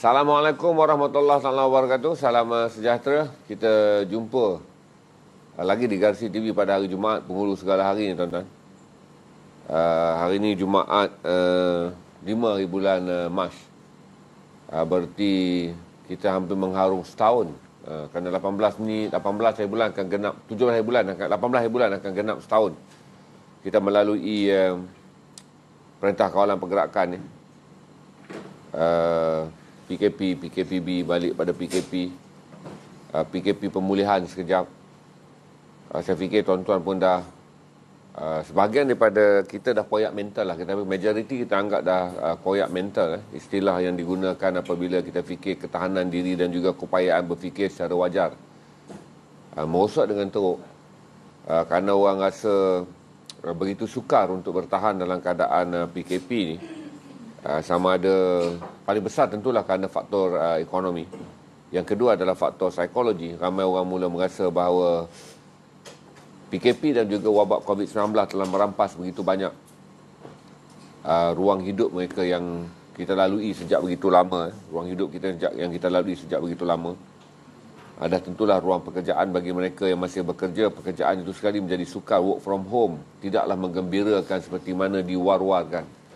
Assalamualaikum warahmatullahi wabarakatuh. Salam sejahtera. Kita jumpa lagi di Garsi TV pada hari Jumaat, penghulu segala hari ni tuan-tuan. Hari ni Jumaat 5 hari bulan Mac. Berarti kita hampir mengharung setahun. Kerana 18 hari bulan akan genap 17 hari bulan, 18 hari bulan akan genap setahun. Kita melalui Perintah Kawalan Pergerakan ni. PKP, PKPB, balik pada PKP, PKP pemulihan sekejap. Saya fikir tuan-tuan pun dah, sebahagian daripada kita dah koyak mental lah. Tapi majoriti kita anggap dah koyak mental. Istilah yang digunakan apabila kita fikir ketahanan diri dan juga keupayaan berfikir secara wajar. Merosot dengan teruk. Kerana orang rasa begitu sukar untuk bertahan dalam keadaan PKP ni. Sama ada, paling besar tentulah kerana faktor ekonomi. Yang kedua adalah faktor psikologi. Ramai orang mula merasa bahawa PKP dan juga wabak COVID-19 telah merampas begitu banyak ruang hidup mereka yang kita lalui sejak begitu lama. Ruang hidup kita yang kita lalui sejak begitu lama. Ada tentulah ruang pekerjaan bagi mereka yang masih bekerja. Pekerjaan itu sekali menjadi sukar. Work from home tidaklah menggembirakan seperti mana diwar-warkan.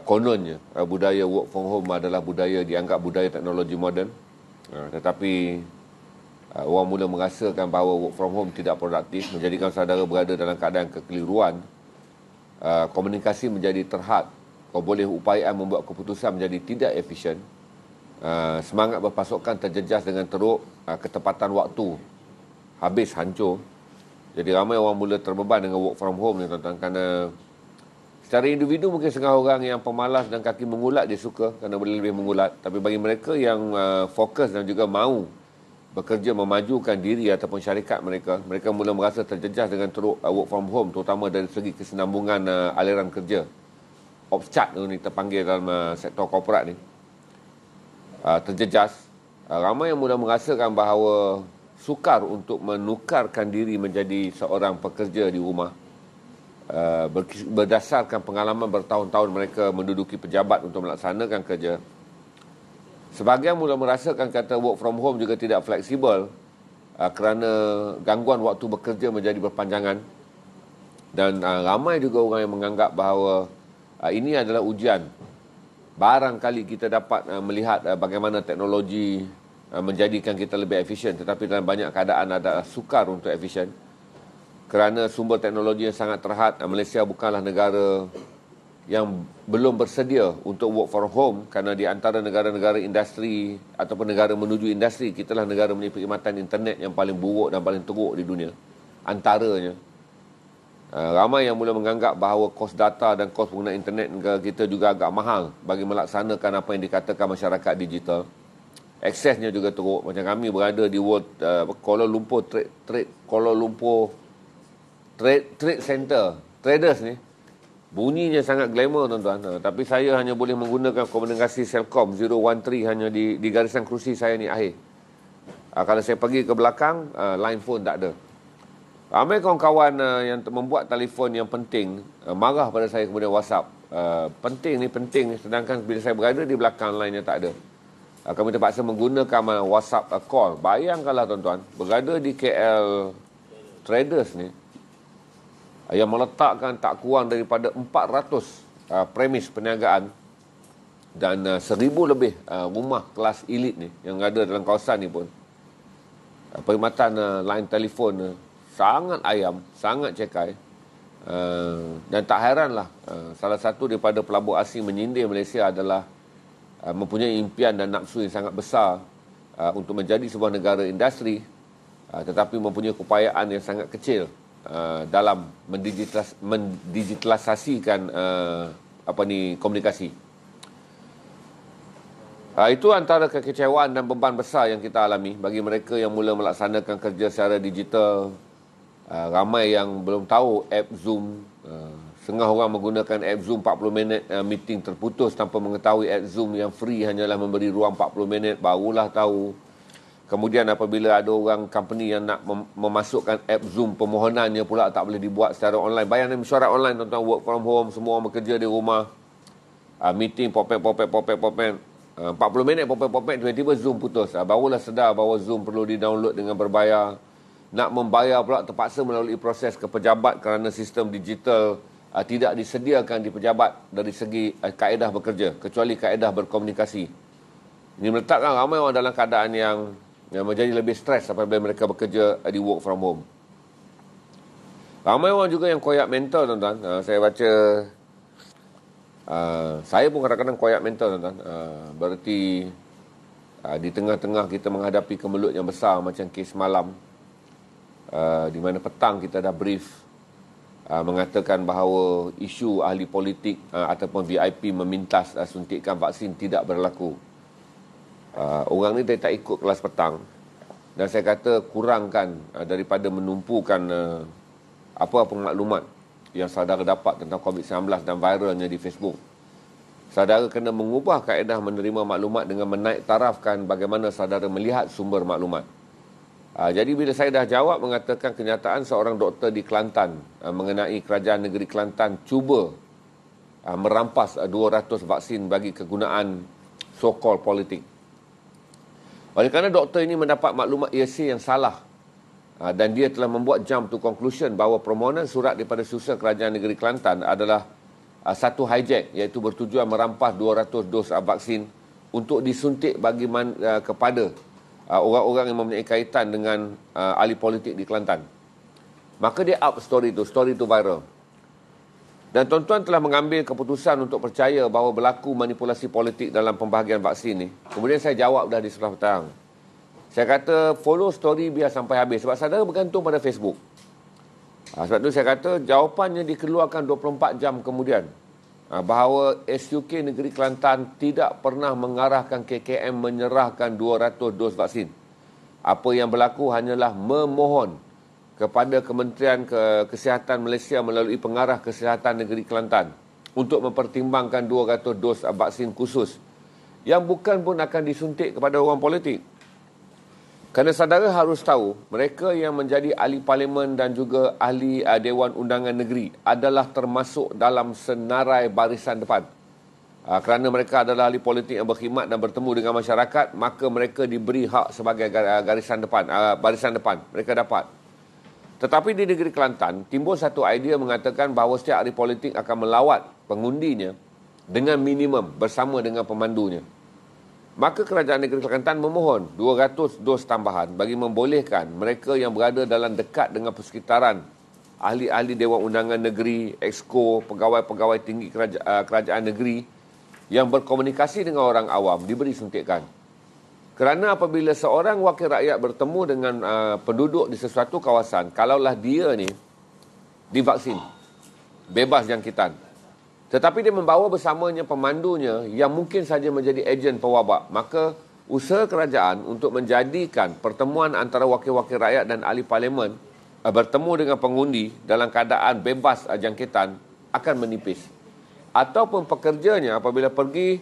Kononnya budaya work from home adalah budaya, dianggap budaya teknologi moden. Tetapi orang mula merasakan bahawa work from home tidak produktif, menjadikan saudara berada dalam keadaan kekeliruan. Komunikasi menjadi terhad. Kau boleh upayaan membuat keputusan menjadi tidak efisien. Semangat berpasukan terjejas dengan teruk. Ketepatan waktu habis, hancur. Jadi ramai orang mula terbeban dengan work from home ni tuan-tuan. Kerana secara individu mungkin setengah orang yang pemalas dan kaki mengulat dia suka kerana boleh lebih mengulat. Tapi bagi mereka yang fokus dan juga mahu bekerja memajukan diri ataupun syarikat mereka, mereka mula merasa terjejas dengan teruk work from home, terutama dari segi kesinambungan aliran kerja. Ops chart ni terpanggil dalam sektor korporat ni. Terjejas. Ramai yang mula merasakan bahawa sukar untuk menukarkan diri menjadi seorang pekerja di rumah. Berdasarkan pengalaman bertahun-tahun mereka menduduki pejabat untuk melaksanakan kerja. Sebahagian mula merasakan kata work from home juga tidak fleksibel kerana gangguan waktu bekerja menjadi berpanjangan. Dan ramai juga orang yang menganggap bahawa ini adalah ujian. Barangkali kita dapat melihat bagaimana teknologi menjadikan kita lebih efisien, tetapi dalam banyak keadaan adalah sukar untuk efisien. Kerana sumber teknologi yang sangat terhad, Malaysia bukanlah negara yang belum bersedia untuk work from home. Kerana di antara negara-negara industri ataupun negara menuju industri, kita lah negara mempunyai perkhidmatan internet yang paling buruk dan paling teruk di dunia. Antaranya. Ramai yang mula menganggap bahawa kos data dan kos penggunaan internet negara kita juga agak mahal bagi melaksanakan apa yang dikatakan masyarakat digital. Aksesnya juga teruk. Macam kami berada di Kuala Lumpur Trade Center, traders ni, bunyinya sangat glamour tuan-tuan. Tapi saya hanya boleh menggunakan komunikasi Celcom 013 hanya di garisan kerusi saya ni akhir. Kalau saya pergi ke belakang, line phone tak ada. Ramai kawan-kawan yang membuat telefon yang penting, marah pada saya kemudian WhatsApp. Penting ni, sedangkan bila saya berada di belakang line nya tak ada. Kami terpaksa menggunakan WhatsApp call. Bayangkanlah tuan-tuan, berada di KL traders ni, yang meletakkan tak kurang daripada 400 premis perniagaan dan 1,000 lebih rumah kelas elit ni yang ada dalam kawasan ni pun. Perkhidmatan line telefon sangat ayam, sangat cekai. Dan tak heranlah salah satu daripada pelabur asing menyindir Malaysia adalah mempunyai impian dan nafsu yang sangat besar untuk menjadi sebuah negara industri, tetapi mempunyai keupayaan yang sangat kecil dalam mendigitalisasikan komunikasi. Itu antara kekecewaan dan beban besar yang kita alami bagi mereka yang mula melaksanakan kerja secara digital. Ramai yang belum tahu app Zoom. Setengah orang menggunakan app Zoom 40 minit, meeting terputus tanpa mengetahui app Zoom yang free hanyalah memberi ruang 40 minit, barulah tahu. Kemudian apabila ada orang company yang nak memasukkan app Zoom, permohonannya pula tak boleh dibuat secara online. Bayangkan mesyuarat online tuan-tuan, work from home, semua orang bekerja di rumah. Meeting popek. 40 minit popek-popek, tiba-tiba Zoom putus. Barulah sedar bahawa Zoom perlu di-download dengan berbayar. Nak membayar pula terpaksa melalui proses ke pejabat kerana sistem digital tidak disediakan di pejabat dari segi kaedah bekerja, kecuali kaedah berkomunikasi. Ini meletakkan ramai orang dalam keadaan yang menjadi lebih stres apabila mereka bekerja di work from home. Ramai orang juga yang koyak mental, tuan-tuan. Saya baca, saya pun kadang-kadang koyak mental, tuan-tuan. Berarti di tengah-tengah kita menghadapi kemelut yang besar macam kes malam, di mana petang kita dah brief mengatakan bahawa isu ahli politik ataupun VIP memintas suntikan vaksin tidak berlaku. Orang ni dia tak ikut kelas petang, dan saya kata kurangkan daripada menumpukan apa-apa maklumat yang saudara dapat tentang COVID-19 dan viralnya di Facebook. Saudara kena mengubah kaedah menerima maklumat dengan menaik tarafkan bagaimana saudara melihat sumber maklumat. Jadi bila saya dah jawab mengatakan kenyataan seorang doktor di Kelantan mengenai kerajaan negeri Kelantan cuba merampas 200 vaksin bagi kegunaan so-called politik. Oleh kerana doktor ini mendapat maklumat hearsay yang salah dan dia telah membuat jump to conclusion bahawa permohonan surat daripada susah kerajaan negeri Kelantan adalah satu hijack, iaitu bertujuan merampas 200 dos vaksin untuk disuntik bagi kepada orang-orang yang mempunyai kaitan dengan ahli politik di Kelantan. Maka dia up story itu viral. Dan tuan-tuan telah mengambil keputusan untuk percaya bahawa berlaku manipulasi politik dalam pembahagian vaksin ni. Kemudian saya jawab dah di sebelah petang. Saya kata follow story biar sampai habis. Sebab saudara bergantung pada Facebook. Sebab tu saya kata jawapannya dikeluarkan 24 jam kemudian. Bahawa SUK Negeri Kelantan tidak pernah mengarahkan KKM menyerahkan 200 dos vaksin. Apa yang berlaku hanyalah memohon kepada Kementerian Kesihatan Malaysia melalui Pengarah Kesihatan Negeri Kelantan untuk mempertimbangkan 200 dos vaksin khusus yang bukan pun akan disuntik kepada orang politik. Kerana saudara harus tahu, mereka yang menjadi ahli parlimen dan juga ahli Dewan Undangan Negeri adalah termasuk dalam senarai barisan depan. Kerana mereka adalah ahli politik yang berkhidmat dan bertemu dengan masyarakat, maka mereka diberi hak sebagai barisan depan. Mereka dapat. Tetapi di negeri Kelantan, timbul satu idea mengatakan bahawa setiap ahli politik akan melawat pengundinya dengan minimum bersama dengan pemandunya. Maka kerajaan negeri Kelantan memohon 200 dos tambahan bagi membolehkan mereka yang berada dalam dekat dengan persekitaran ahli-ahli Dewan Undangan Negeri, Exco, pegawai-pegawai tinggi kerajaan negeri yang berkomunikasi dengan orang awam diberi suntikan. Kerana apabila seorang wakil rakyat bertemu dengan penduduk di sesuatu kawasan, kalaulah dia ni divaksin, bebas jangkitan, tetapi dia membawa bersamanya pemandunya yang mungkin saja menjadi ejen pewabak, maka usaha kerajaan untuk menjadikan pertemuan antara wakil-wakil rakyat dan ahli parlimen bertemu dengan pengundi dalam keadaan bebas jangkitan akan menipis. Ataupun pekerjanya apabila pergi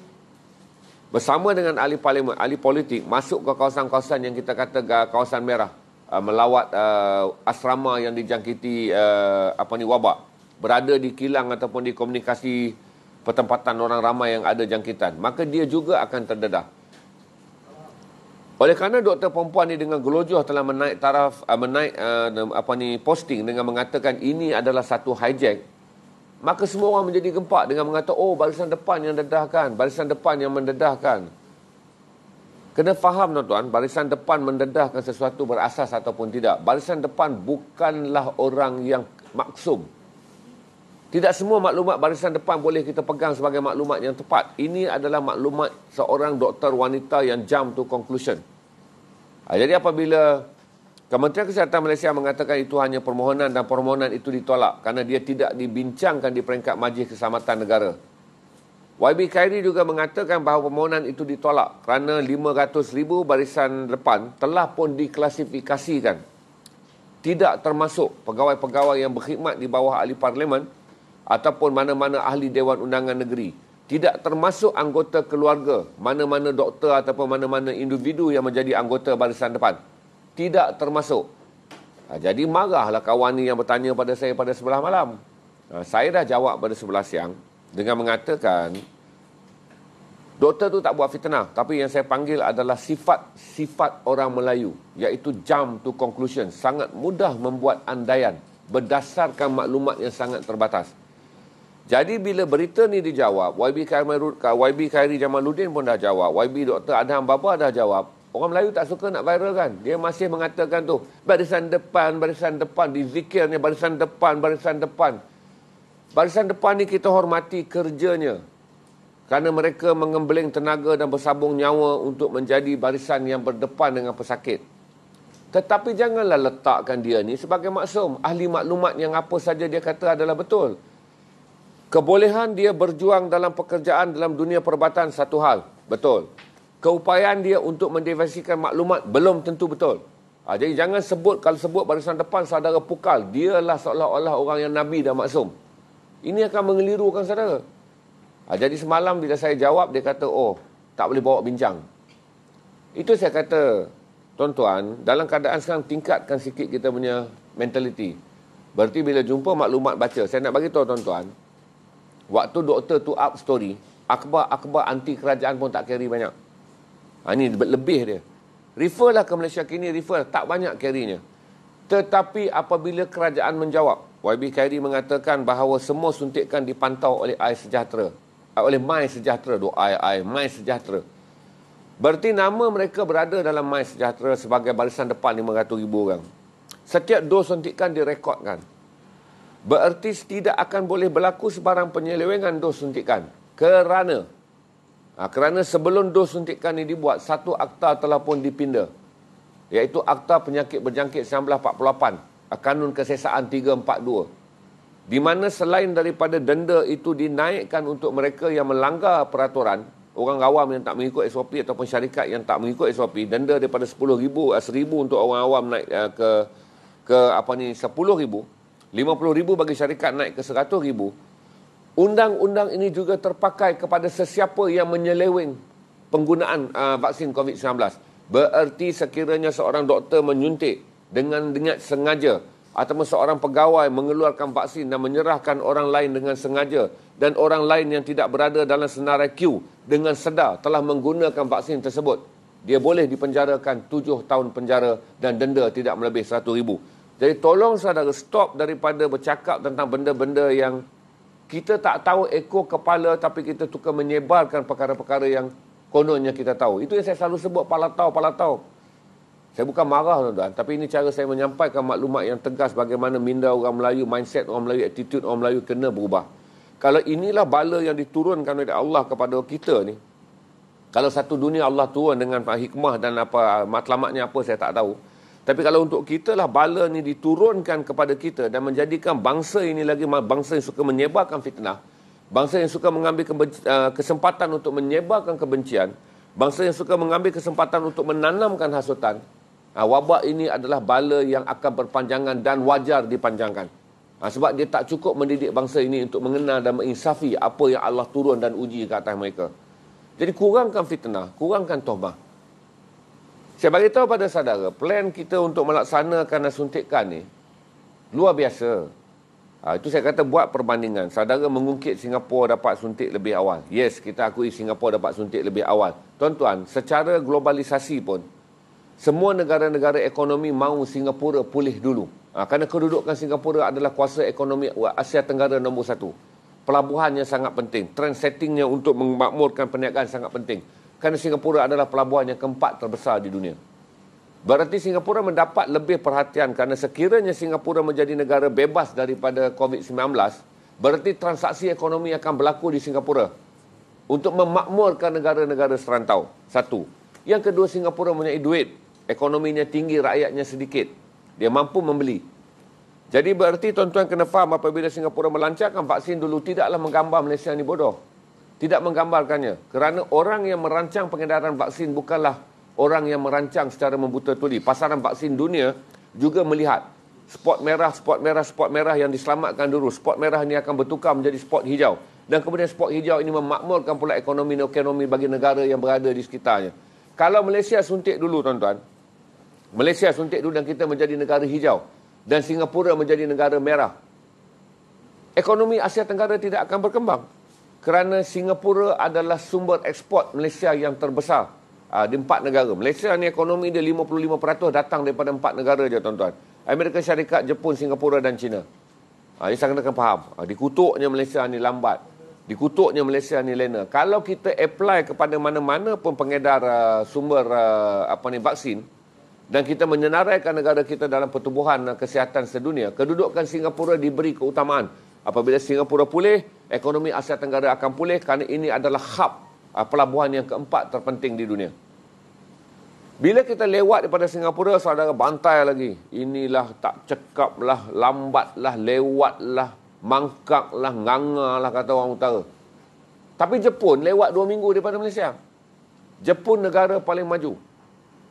bersama dengan ahli parlimen, ahli politik, masuk ke kawasan-kawasan yang kita kata kawasan merah, melawat asrama yang dijangkiti wabak, berada di kilang ataupun di komunikasi pertempatan orang ramai yang ada jangkitan, maka dia juga akan terdedah. Oleh kerana doktor perempuan ni dengan gelojoh telah menaik taraf, posting dengan mengatakan ini adalah satu hijack, maka semua orang menjadi gempak dengan mengatakan, oh, barisan depan yang dedahkan, barisan depan yang mendedahkan. Kena faham, tuan-tuan, barisan depan mendedahkan sesuatu berasas ataupun tidak. Barisan depan bukanlah orang yang maksum. Tidak semua maklumat barisan depan boleh kita pegang sebagai maklumat yang tepat. Ini adalah maklumat seorang doktor wanita yang jump to conclusion. Jadi apabila Kementerian Kesihatan Malaysia mengatakan itu hanya permohonan dan permohonan itu ditolak kerana dia tidak dibincangkan di peringkat Majlis Keselamatan Negara. YB Khairi juga mengatakan bahawa permohonan itu ditolak kerana 500,000 barisan depan telah pun diklasifikasikan. Tidak termasuk pegawai-pegawai yang berkhidmat di bawah ahli parlimen ataupun mana-mana ahli Dewan Undangan Negeri. Tidak termasuk anggota keluarga, mana-mana doktor ataupun mana-mana individu yang menjadi anggota barisan depan. Tidak termasuk. Jadi marahlah kawan ni yang bertanya pada saya pada sebelah malam. Saya dah jawab pada sebelah siang dengan mengatakan Doktor tu tak buat fitnah, tapi yang saya panggil adalah sifat orang Melayu, iaitu jump to conclusion, sangat mudah membuat andaian berdasarkan maklumat yang sangat terbatas. Jadi bila berita ni dijawab, YB Khairi Jamaluddin pun dah jawab, YB Dr. Adham Baba dah jawab, orang Melayu tak suka nak viral kan. Dia masih mengatakan tu, barisan depan, dizikirnya barisan depan. Barisan depan ni kita hormati kerjanya, kerana mereka mengembeling tenaga dan bersabung nyawa untuk menjadi barisan yang berdepan dengan pesakit. Tetapi janganlah letakkan dia ni sebagai maksum, ahli maklumat yang apa saja dia kata adalah betul. Kebolehan dia berjuang dalam pekerjaan dalam dunia perubatan satu hal, betul. Keupayaan dia untuk mendiversikan maklumat belum tentu betul. Jadi jangan kalau sebut barisan depan saudara pukal, dialah seolah-olah orang yang nabi dan maksum. Ini akan mengelirukan saudara. Jadi semalam bila saya jawab, dia kata, oh, tak boleh bawa bincang. Itu saya kata, tuan-tuan, dalam keadaan sekarang tingkatkan sikit kita punya mentality. Berarti bila jumpa maklumat baca, saya nak bagi tahu tuan-tuan, waktu doktor tu up story, akhbar anti kerajaan pun tak carry banyak. Ini lebih dia. Refer lah ke Malaysia Kini, tak banyak carry-nya. Tetapi apabila kerajaan menjawab, YB Khairi mengatakan bahawa semua suntikan dipantau oleh My Sejahtera, My Sejahtera. Berarti nama mereka berada dalam My Sejahtera sebagai barisan depan 500,000 orang. Setiap dos suntikan direkodkan. Berarti tidak akan boleh berlaku sebarang penyelewengan dos suntikan. Kerana sebelum dos suntikan ini dibuat, satu akta telah pun dipinda, iaitu Akta Penyakit Berjangkit 1948, Kanun Kesesaan 342. Di mana selain daripada denda itu dinaikkan untuk mereka yang melanggar peraturan, orang awam yang tak mengikut SOP ataupun syarikat yang tak mengikut SOP, denda daripada 10,000, 1,000 untuk orang awam naik ke 10,000, 50,000 bagi syarikat naik ke 100,000. Undang-undang ini juga terpakai kepada sesiapa yang menyeleweng penggunaan vaksin COVID-19. Bererti sekiranya seorang doktor menyuntik dengan niat sengaja, ataupun seorang pegawai mengeluarkan vaksin dan menyerahkan orang lain dengan sengaja, dan orang lain yang tidak berada dalam senarai queue dengan sedar telah menggunakan vaksin tersebut, dia boleh dipenjarakan 7 tahun penjara dan denda tidak melebihi 100,000. Jadi tolong saudara stop daripada bercakap tentang benda-benda yang kita tak tahu ekor kepala, tapi kita suka menyebarkan perkara-perkara yang kononnya kita tahu. Itu yang saya selalu sebut, palatau. Saya bukan marah tuan-tuan, tapi ini cara saya menyampaikan maklumat yang tegas bagaimana minda orang Melayu, mindset orang Melayu, attitude orang Melayu kena berubah. Kalau inilah bala yang diturunkan oleh Allah kepada kita ni, kalau satu dunia Allah turun dengan hikmah dan matlamatnya apa saya tak tahu. Tapi kalau untuk kita lah bala ni diturunkan kepada kita dan menjadikan bangsa ini lagi bangsa yang suka menyebarkan fitnah, bangsa yang suka mengambil kesempatan untuk menyebarkan kebencian, bangsa yang suka mengambil kesempatan untuk menanamkan hasutan. Wabak ini adalah bala yang akan berpanjangan dan wajar dipanjangkan. Sebab dia tak cukup mendidik bangsa ini untuk mengenal dan menginsafi apa yang Allah turun dan uji ke atas mereka. Jadi kurangkan fitnah, kurangkan tohmah. Saya bagi tahu pada saudara, plan kita untuk melaksanakan suntikan ni luar biasa. Itu saya kata buat perbandingan. Saudara mengungkit Singapura dapat suntik lebih awal. Yes, kita akui Singapura dapat suntik lebih awal. Tuan-tuan, secara globalisasi pun, semua negara-negara ekonomi mahu Singapura pulih dulu. Kerana kedudukan Singapura adalah kuasa ekonomi Asia Tenggara nombor 1. Pelabuhannya sangat penting. Trend settingnya untuk memakmurkan perniagaan sangat penting. Kerana Singapura adalah pelabuhan yang keempat terbesar di dunia. Berarti Singapura mendapat lebih perhatian kerana sekiranya Singapura menjadi negara bebas daripada COVID-19, berarti transaksi ekonomi akan berlaku di Singapura untuk memakmurkan negara-negara serantau. Satu. Yang kedua, Singapura mempunyai duit. Ekonominya tinggi, rakyatnya sedikit. Dia mampu membeli. Jadi berarti tuan-tuan kena faham apabila Singapura melancarkan vaksin dulu, tidaklah menggambar Malaysia ni bodoh. Tidak menggambarkannya. Kerana orang yang merancang pengedaran vaksin bukanlah orang yang merancang secara membuta tuli. Pasaran vaksin dunia juga melihat spot merah yang diselamatkan dulu. Spot merah ini akan bertukar menjadi spot hijau. Dan kemudian spot hijau ini memakmurkan pula ekonomi bagi negara yang berada di sekitarnya. Kalau Malaysia suntik dulu tuan-tuan, Malaysia suntik dulu dan kita menjadi negara hijau, dan Singapura menjadi negara merah, ekonomi Asia Tenggara tidak akan berkembang. Kerana Singapura adalah sumber ekspor Malaysia yang terbesar di 4 negara. Malaysia ni ekonomi dia 55% datang daripada 4 negara je tuan-tuan. Amerika Syarikat, Jepun, Singapura dan China. Jadi saya kena faham. Dikutuknya Malaysia ni lambat. Dikutuknya Malaysia ni lena. Kalau kita apply kepada mana-mana pun pengedar sumber vaksin, dan kita menyenaraikan negara kita dalam pertubuhan kesihatan sedunia, kedudukan Singapura diberi keutamaan. Apabila Singapura pulih, ekonomi Asia Tenggara akan pulih kerana ini adalah hub pelabuhan yang keempat terpenting di dunia. Bila kita lewat daripada Singapura, saudara bantai lagi. Inilah tak cekap lah, lambat lah, lewat lah, mangkak lah, nganga lah kata orang utara. Tapi Jepun lewat 2 minggu daripada Malaysia. Jepun negara paling maju.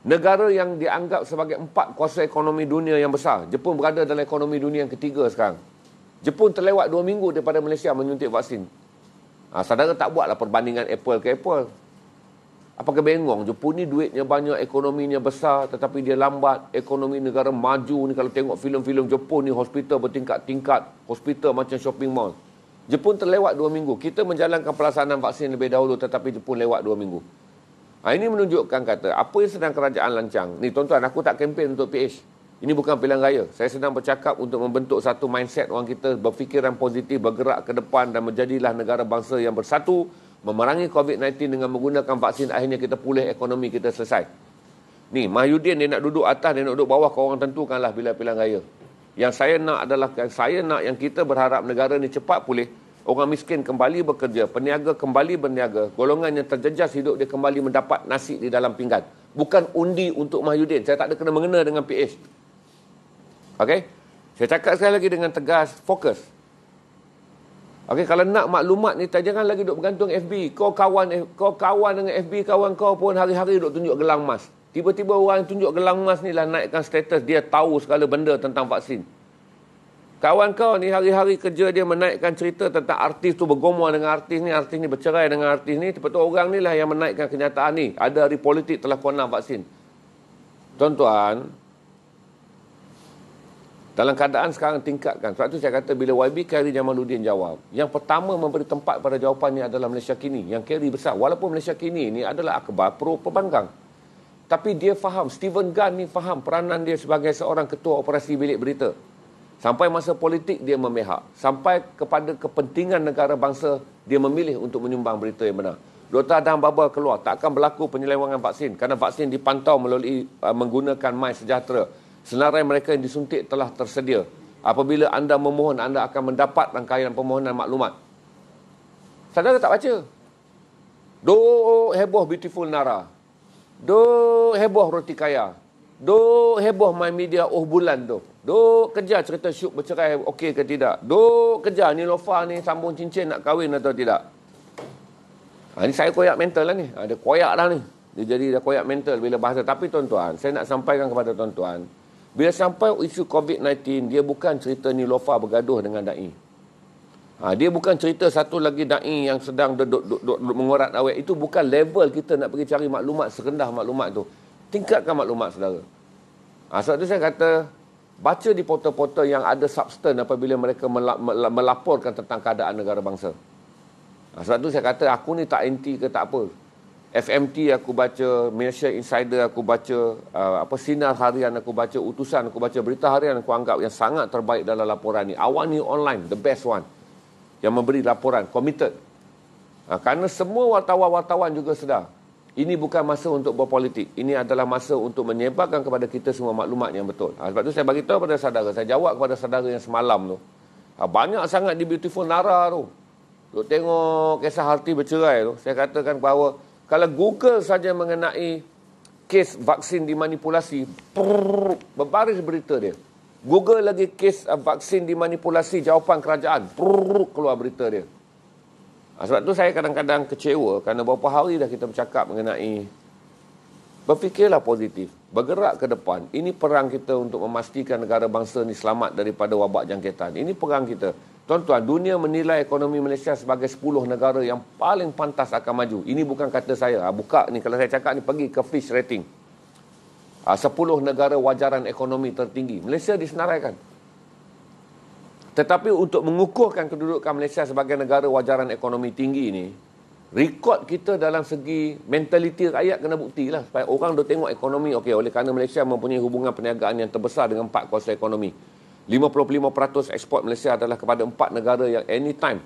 Negara yang dianggap sebagai 4 kuasa ekonomi dunia yang besar. Jepun berada dalam ekonomi dunia yang ketiga sekarang. Jepun terlewat 2 minggu daripada Malaysia menyuntik vaksin. Saudara tak buatlah perbandingan Apple ke Apple. Apakah bengong? Jepun ni duitnya banyak, ekonominya besar, tetapi dia lambat. Ekonomi negara maju ni, kalau tengok filem-filem Jepun ni, hospital bertingkat-tingkat. Hospital macam shopping mall. Jepun terlewat 2 minggu. Kita menjalankan pelaksanaan vaksin lebih dahulu, tetapi Jepun lewat 2 minggu. Ini menunjukkan kata, apa yang sedang kerajaan lancang. Ni tuan-tuan, aku tak kempen untuk PH. Ini bukan pilihan raya. Saya sedang bercakap untuk membentuk satu mindset orang kita berfikiran positif, bergerak ke depan dan menjadilah negara bangsa yang bersatu, memerangi COVID-19 dengan menggunakan vaksin. Akhirnya kita pulih, ekonomi kita selesai. Ni, Mahyudin dia nak duduk atas, dia nak duduk bawah, korang tentukanlah bila pilihan raya. Yang saya nak adalah, yang kita berharap negara ni cepat pulih. Orang miskin kembali bekerja, peniaga kembali berniaga, golongan yang terjejas hidup dia kembali mendapat nasi di dalam pinggan. Bukan undi untuk Mahyudin. Saya tak ada kena mengena dengan PH. Okey? Saya cakap sekali lagi dengan tegas, fokus. Okey, kalau nak maklumat ni, jangan lagi duduk bergantung FB. Kau kawan dengan FB, kawan kau pun hari-hari duduk tunjuk gelang emas. Tiba-tiba orang tunjuk gelang emas ni lah naikkan status, dia tahu segala benda tentang vaksin. Kawan kau ni hari-hari kerja dia menaikkan cerita tentang artis tu bergumul dengan artis ni bercerai dengan artis ni. Lepas tu orang ni lah yang menaikkan kenyataan ni. Ada ahli politik telah konam vaksin. Tuan-tuan, dalam keadaan sekarang tingkatkan. Sebab tu saya kata bila YB Khairy Jamaluddin jawab, yang pertama memberi tempat pada jawapan ni adalah Malaysia Kini. Yang Khairy besar. Walaupun Malaysia Kini ni adalah akhbar pro pembangkang. Tapi dia faham, Stephen Gunn ni faham peranan dia sebagai seorang ketua operasi bilik berita. Sampai masa politik dia memihak. Sampai kepada kepentingan negara bangsa, dia memilih untuk menyumbang berita yang benar. Dr. Adam Baba keluar, tak akan berlaku penyelewangan vaksin. Kerana vaksin dipantau melalui menggunakan MySejahtera. Senarai mereka yang disuntik telah tersedia. Apabila anda memohon, anda akan mendapat rangkaian permohonan maklumat. Saudara tak baca? Heboh Beautiful Nara. Heboh Roti Kaya. Heboh My Media bulan tu. Kejar cerita Syuk bercerai okey ke tidak. Kejar Nilofa ni sambung cincin nak kahwin atau tidak. Ni saya koyak mental lah ni. Dia koyak dah ni. Dia jadi dah koyak mental bila bahasa. Tapi tuan-tuan, saya nak sampaikan kepada tuan-tuan, bila sampai isu COVID-19, dia bukan cerita Nilofa bergaduh dengan da'i. Dia bukan cerita satu lagi da'i yang sedang mengorat awet. Itu bukan level kita nak pergi cari maklumat serendah maklumat tu. Tingkatkan maklumat saudara. Sebab tu saya kata, baca di portal-portal yang ada substan apabila mereka melaporkan tentang keadaan negara bangsa. Sebab tu saya kata, aku ni tak anti ke tak apa. FMT aku baca, Malaysia Insider aku baca, Sinar Harian aku baca, Utusan aku baca, Berita Harian aku anggap yang sangat terbaik dalam laporan ni. Awani Online, the best one. Yang memberi laporan, committed. Kerana semua wartawan-wartawan juga sedar. Ini bukan masa untuk berpolitik. Ini adalah masa untuk menyebarkan kepada kita semua maklumat yang betul. Sebab tu saya bagi tahu kepada saudara. Saya jawab kepada saudara yang semalam tu. Banyak sangat di Beautiful Nara tu. Duk tengok kisah Harti bercerai tu. Saya katakan bahawa kalau Google saja mengenai kes vaksin dimanipulasi, berbaris berita dia. Google lagi kes vaksin dimanipulasi jawapan kerajaan, keluar berita dia. Sebab tu saya kadang-kadang kecewa kerana beberapa hari dah kita bercakap mengenai berfikirlah positif, bergerak ke depan. Ini perang kita untuk memastikan negara bangsa ni selamat daripada wabak jangkitan. Ini perang kita. Tuan-tuan, dunia menilai ekonomi Malaysia sebagai 10 negara yang paling pantas akan maju. Ini bukan kata saya. Buka ni, kalau saya cakap ni pergi ke Fitch Rating. 10 negara wajaran ekonomi tertinggi. Malaysia disenaraikan. Tetapi untuk mengukuhkan kedudukan Malaysia sebagai negara wajaran ekonomi tinggi ni, rekod kita dalam segi mentaliti rakyat kena buktilah supaya orang dah tengok ekonomi. Okey, oleh kerana Malaysia mempunyai hubungan perniagaan yang terbesar dengan 4 kuasa ekonomi. 55% ekspor Malaysia adalah kepada 4 negara yang anytime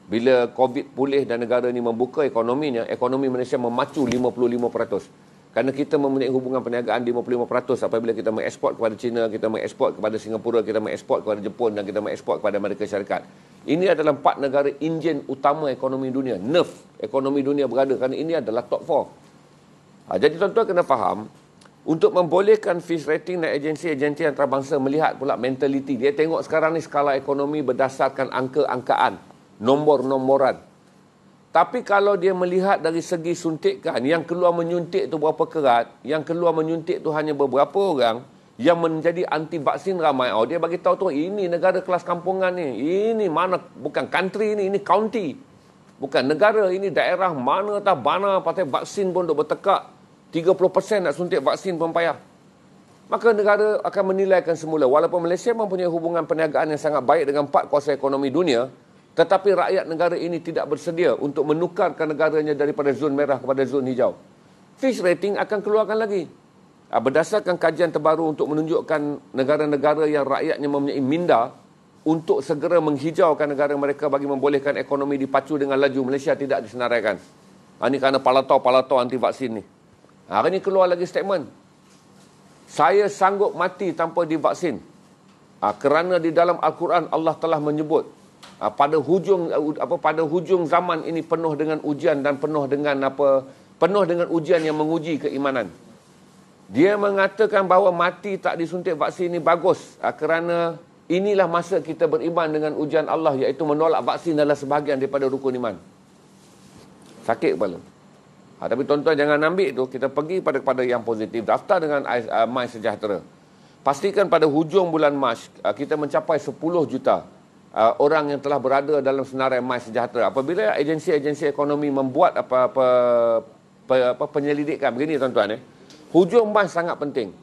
bila COVID pulih dan negara ni membuka ekonominya, ekonomi Malaysia memacu 55%. Kerana kita mempunyai hubungan perniagaan 55% apabila kita mengeksport kepada China, kita mengeksport kepada Singapura, kita mengeksport kepada Jepun dan kita mengeksport kepada Amerika Syarikat. Ini adalah 4 negara enjin utama ekonomi dunia. Nerve ekonomi dunia berada kerana ini adalah top 4. Jadi tuan-tuan kena faham, untuk membolehkan Fitch Rating dan agensi-agensi antarabangsa melihat pula mentaliti. Dia tengok sekarang ni skala ekonomi berdasarkan angka-angkaan, nombor-nomboran. Tapi kalau dia melihat dari segi suntikan, yang keluar menyuntik tu berapa kerat, yang keluar menyuntik tu hanya beberapa orang, yang menjadi anti vaksin ramai. Dia bagi tahu tu, ini negara kelas kampungan ni. Ini mana, bukan country ni, ini county. Bukan negara, ini daerah mana tak mana pasal vaksin pun duk bertekak. 30% nak suntik vaksin pun payah. Maka negara akan menilaikan semula. Walaupun Malaysia mempunyai hubungan perniagaan yang sangat baik dengan 4 kuasa ekonomi dunia, tetapi rakyat negara ini tidak bersedia untuk menukarkan negaranya daripada zon merah kepada zon hijau. Fitch Rating akan keluarkan lagi. Berdasarkan kajian terbaru untuk menunjukkan negara-negara yang rakyatnya mempunyai minda untuk segera menghijaukan negara mereka bagi membolehkan ekonomi dipacu dengan laju, Malaysia tidak disenaraikan. Ini kerana palatau-palatau anti vaksin ni. Hari ini keluar lagi statement. Saya sanggup mati tanpa divaksin. Kerana di dalam Al-Quran Allah telah menyebut pada hujung zaman ini penuh dengan ujian dan penuh dengan ujian yang menguji keimanan. Dia mengatakan bahawa mati tak disuntik vaksin ini bagus kerana inilah masa kita beriman dengan ujian Allah, iaitu menolak vaksin adalah sebahagian daripada rukun iman. Sakit kepala. Tapi tuan-tuan jangan ambil tu, kita pergi kepada yang positif. Daftar dengan MySejahtera. Pastikan pada hujung bulan Mac kita mencapai 10 juta orang yang telah berada dalam senarai MySejahtera. Apabila agensi-agensi ekonomi membuat penyelidikan begini tuan-tuan, hujung Mac sangat penting.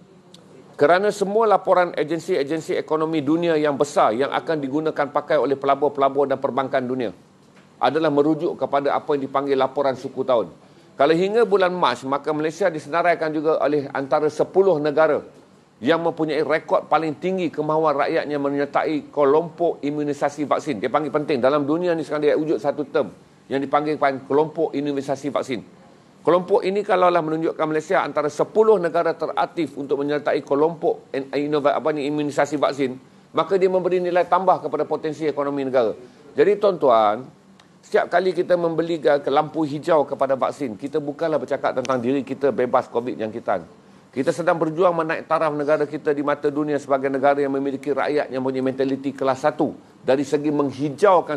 Kerana semua laporan agensi-agensi ekonomi dunia yang besar yang akan digunakan pakai oleh pelabur-pelabur dan perbankan dunia adalah merujuk kepada apa yang dipanggil laporan suku tahun. Kalau hingga bulan Mac, maka Malaysia disenaraikan juga oleh antara 10 negara yang mempunyai rekod paling tinggi kemahuan rakyatnya menyertai kelompok imunisasi vaksin. Dia panggil penting. Dalam dunia ni sekarang dia wujud satu term yang dipanggil kelompok imunisasi vaksin. Kelompok ini kalaulah menunjukkan Malaysia antara 10 negara teraktif untuk menyertai kelompok imunisasi vaksin, maka dia memberi nilai tambah kepada potensi ekonomi negara. Jadi tuan-tuan, setiap kali kita membeli lampu hijau kepada vaksin, kita bukanlah bercakap tentang diri kita bebas COVID jangkitan. Kita sedang berjuang menaik taraf negara kita di mata dunia sebagai negara yang memiliki rakyat yang mempunyai mentaliti kelas 1 dari segi menghijaukan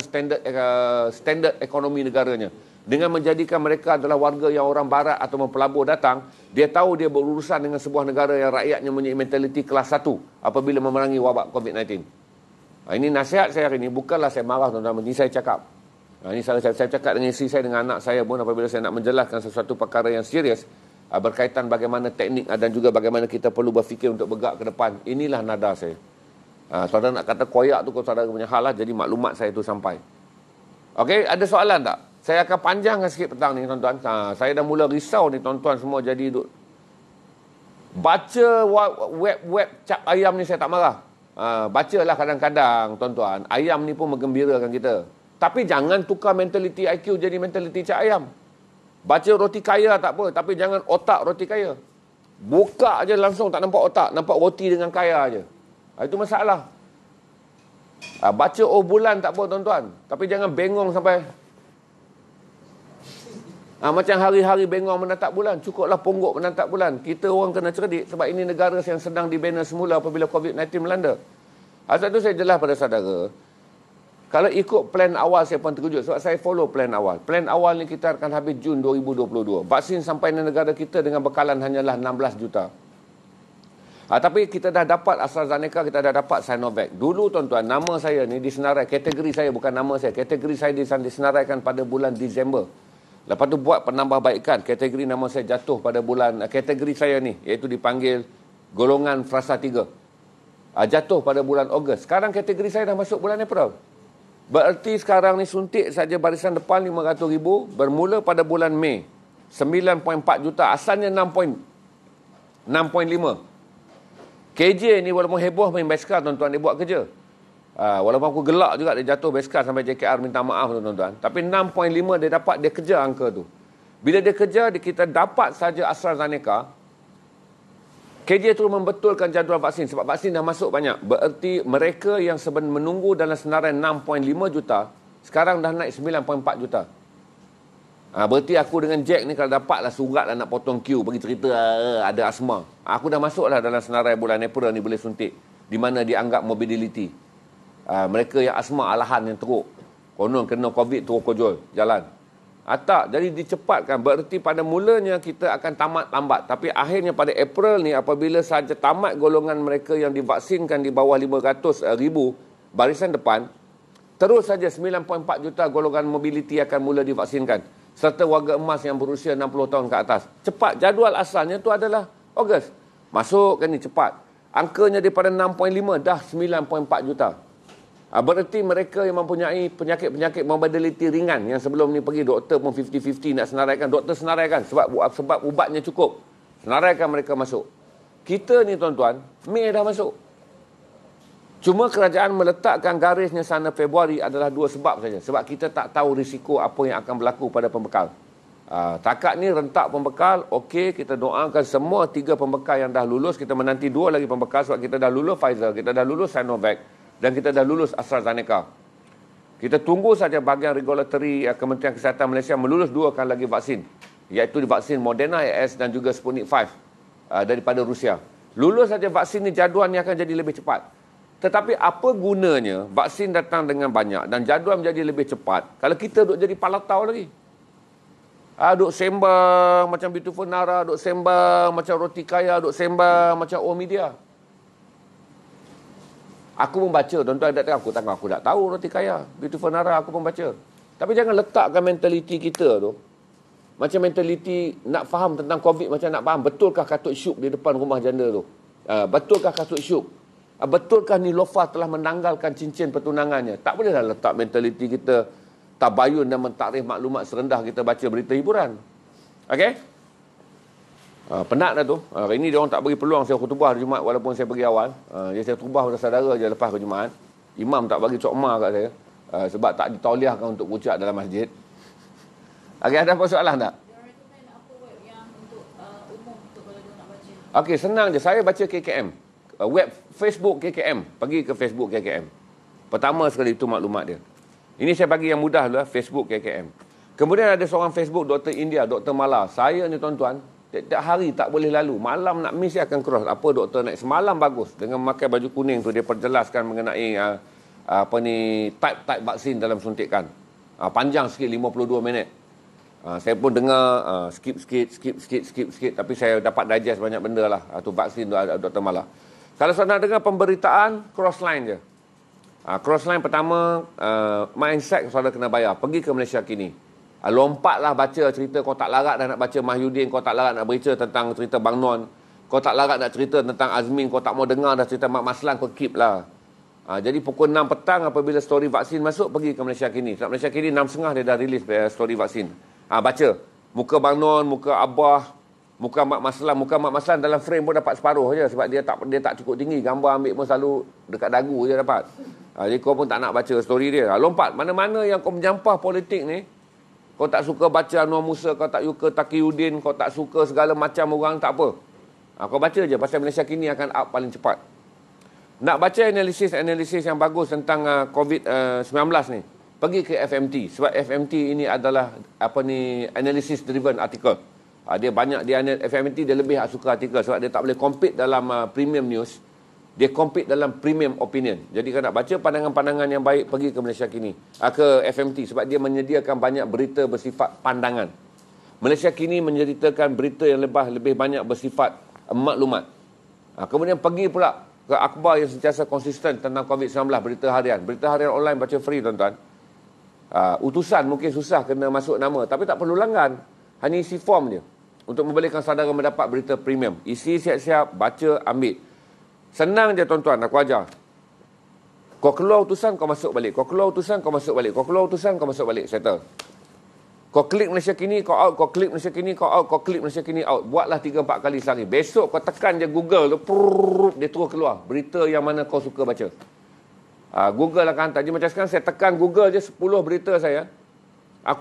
standard ekonomi negaranya. Dengan menjadikan mereka adalah warga yang orang barat atau pelabur datang, dia tahu dia berurusan dengan sebuah negara yang rakyatnya mempunyai mentaliti kelas 1 apabila memerangi wabak COVID-19. Ini nasihat saya hari ini, bukanlah saya marah tuan-tuan, ini saya cakap. Ini saya cakap dengan isteri saya, dengan anak saya pun apabila saya nak menjelaskan sesuatu perkara yang serius berkaitan bagaimana teknik dan juga bagaimana kita perlu berfikir untuk bergerak ke depan. Inilah nada saya. Saudara nak kata koyak tu kalau saudara punya hal lah, jadi maklumat saya tu sampai. Okey, ada soalan tak? Saya akan panjangkan sikit petang ni tuan-tuan. Saya dah mula risau ni tuan-tuan semua jadi duk baca web cap ayam ni, saya tak marah. Bacalah kadang-kadang tuan-tuan. Ayam ni pun menggembirakan kita. Tapi jangan tukar mentaliti IQ jadi mentaliti cap ayam. Baca roti kaya tak apa, tapi jangan otak roti kaya. Buka aja langsung tak nampak otak, nampak roti dengan kaya aja. Itu masalah. Baca bulan tak apa tuan-tuan, tapi jangan bengong sampai macam hari-hari bengong menatap bulan. Cukuplah ponggok menatap bulan. Kita orang kena cerdik sebab ini negara yang sedang dibina semula apabila COVID-19 melanda. Sebab itu saya jelas pada saudara, kalau ikut plan awal saya pun terkejut sebab saya follow plan awal. Plan awal ni kita akan habis Jun 2022. Vaksin sampai di negara kita dengan bekalan hanyalah 16 juta. Tapi kita dah dapat AstraZeneca, kita dah dapat Sinovac. Dulu tuan-tuan, nama saya ni disenarai, kategori saya bukan nama saya. Kategori saya disenaraikan pada bulan Disember. Lepas tu buat penambahbaikan, kategori nama saya jatuh pada bulan, kategori saya ni, iaitu dipanggil golongan frasa 3. Jatuh pada bulan Ogos. Sekarang kategori saya dah masuk bulan April. Bererti sekarang ni suntik saja barisan depan 500,000, bermula pada bulan Mei 9.4 juta, asalnya 6.5. KJ ni walaupun heboh main basikal tuan-tuan, dia buat kerja. Walaupun aku gelak juga dia jatuh basikal sampai JKR minta maaf tuan-tuan. Tapi 6.5 dia dapat, dia kejar angka tu. Bila dia kejar, kita dapat saja AstraZeneca. KJ terus membetulkan jadual vaksin sebab vaksin dah masuk banyak. Bererti mereka yang menunggu dalam senarai 6.5 juta, sekarang dah naik 9.4 juta. Berarti aku dengan Jack ni kalau dapatlah surat lah nak potong queue, bagi cerita ada asma. Aku dah masuk lah dalam senarai bulan April ni boleh suntik. Di mana dianggap mobility. Mereka yang asma alahan yang teruk. Konon kena COVID terus kojol jalan. Tak, jadi dicepatkan. Bererti pada mulanya kita akan tamat lambat. Tapi akhirnya pada April ni apabila saja tamat golongan mereka yang divaksinkan di bawah 500,000 barisan depan, terus saja 9.4 juta golongan mobility akan mula divaksinkan. Serta warga emas yang berusia 60 tahun ke atas. Cepat, jadual asalnya tu adalah Ogos. Masukkan ni cepat. Angkanya daripada 6.5 dah 9.4 juta. Bererti mereka yang mempunyai penyakit-penyakit morbidity ringan yang sebelum ni pergi doktor pun 50-50 nak senaraikan. Doktor senaraikan sebab ubatnya cukup. Senaraikan mereka masuk. Kita ni tuan-tuan, Mei dah masuk. Cuma kerajaan meletakkan garisnya sana Februari adalah 2 sebab saja. Sebab kita tak tahu risiko apa yang akan berlaku pada pembekal. Takat ni rentak pembekal, okey, kita doakan semua 3 pembekal yang dah lulus. Kita menanti 2 lagi pembekal sebab kita dah lulus Pfizer, kita dah lulus Sinovac dan kita dah lulus AstraZeneca. Kita tunggu saja bahagian regulatory Kementerian Kesihatan Malaysia melulus 2 kali lagi vaksin, iaitu vaksin Moderna AS dan juga Sputnik 5 daripada Rusia. Lulus saja vaksin ni, jadual ni akan jadi lebih cepat. Tetapi apa gunanya vaksin datang dengan banyak dan jadual menjadi lebih cepat kalau kita duk jadi palatau lagi? Duk sembang macam Beautiful Nara, duk sembang macam Roti Kaya, duk sembang macam O Media. Aku pun baca, tuan-tuan, aku tak tahu Roti Kaya, Beautiful Nara, aku pun baca. Tapi jangan letakkan mentaliti kita tu macam mentaliti nak faham tentang COVID, macam nak faham betulkah katut syuk di depan rumah janda tu. Betulkah katut syuk? Betulkah Niloufar telah menanggalkan cincin pertunangannya? Tak bolehlah letak mentaliti kita tabayun dan mentakrif maklumat serendah kita baca berita hiburan. Okey? Penat dah tu. Hari ni diorang tak bagi peluang saya khutbah hari Jumaat walaupun saya pergi awal. Jadi saya khutbah pada saudara je lepas ke Jumaat. Imam tak bagi cokma kat saya. Sebab tak ditauliahkan untuk ucap dalam masjid. Okey, ada apa soalan tak? Okey, senang je. Saya baca KKM. Web Facebook KKM. Pergi ke Facebook KKM. Pertama sekali itu maklumat dia. Ini saya bagi yang mudah lah, Facebook KKM. Kemudian ada seorang Facebook Dr. India, Dr. Mala. Saya ni tuan-tuan, tiap hari tak boleh lalu. Malam nak miss, dia akan cross. Apa doktor naik semalam bagus. Dengan memakai baju kuning tu, dia perjelaskan mengenai type-type vaksin dalam suntikan. Panjang sikit, 52 minit. Saya pun dengar skip sikit. Tapi saya dapat digest banyak benda lah. Tu vaksin tu Dr. Mala. Kalau saya nak dengar pemberitaan, crossline je. Crossline pertama, mindset saudara kena bayar. Pergi ke Malaysia Kini. Lompatlah baca cerita, kau tak larat dah nak baca Mahyudin, kau tak larat nak berita tentang cerita Bang Non, kau tak larat nak cerita tentang Azmin, kau tak mau dengar dah cerita Mak Maslan, kau keep lah. Jadi pukul 6 petang apabila story vaksin masuk, pergi ke Malaysia Kini. Sebab Malaysia Kini 6.30 dia dah release story vaksin. Baca. Muka Bang Non, muka Abah, muka Mak Maslan dalam frame pun dapat separuh je sebab dia tak cukup tinggi. Gambar ambil pun selalu dekat dagu je dapat. Jadi kau pun tak nak baca story dia. Lompat. Mana-mana yang kau menyampah politik ni, kau tak suka baca Anwar Musa, kau tak suka Taqiyuddin, kau tak suka segala macam orang, tak apa. Kau baca je pasal Malaysia Kini akan up paling cepat. Nak baca analisis yang bagus tentang COVID-19 ni, pergi ke FMT. Sebab FMT ini adalah analysis driven article. Dia banyak, FMT dia lebih suka artikel sebab dia tak boleh compete dalam premium news. Dia compete dalam premium opinion. Jadi kalau nak baca pandangan-pandangan yang baik, pergi ke Malaysia Kini. Ke FMT sebab dia menyediakan banyak berita bersifat pandangan. Malaysia Kini menyeritakan berita yang lebih banyak bersifat maklumat. Kemudian pergi pula ke akhbar yang sentiasa konsisten tentang COVID-19, berita harian. Berita harian online baca free tuan-tuan. Utusan mungkin susah kena masuk nama, tapi tak perlu langgan. Hanya isi form je untuk membolehkan saudara mendapat berita premium. Isi siap-siap, baca, ambil. Senang je tuan-tuan, aku ajar. Kau keluar utusan, kau masuk balik. Kau keluar utusan, kau masuk balik. Kau keluar utusan, kau masuk balik. Settle. Kau klik Malaysia Kini, kau out. Kau klik Malaysia Kini, kau out. Kau klik Malaysia Kini, out. Buatlah 3-4 kali sehari. Besok kau tekan je Google tu, dia terus keluar. Berita yang mana kau suka baca. Google akan hantar. Jadi macam sekarang saya tekan Google je 10 berita saya.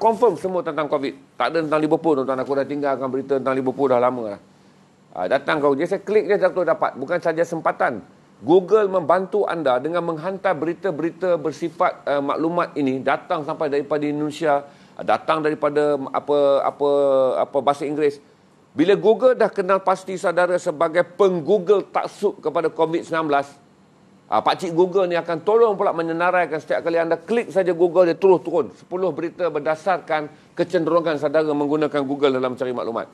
Confirm semua tentang COVID. Tak ada tentang Liverpool, tuan-tuan. Aku dah tinggalkan berita tentang Liverpool dah lama dah. Datang kau. Jadi saya klik je, tu dapat. Bukan saja sempatan. Google membantu anda dengan menghantar berita-berita bersifat maklumat ini datang sampai daripada Indonesia, datang daripada apa bahasa Inggeris. Bila Google dah kenal pasti saudara sebagai penggoogle taksub kepada COVID-19, pakcik Google ni akan tolong pula menyenaraikan setiap kali anda klik saja Google, dia terus turun 10 berita berdasarkan kecenderungan saudara menggunakan Google dalam mencari maklumat.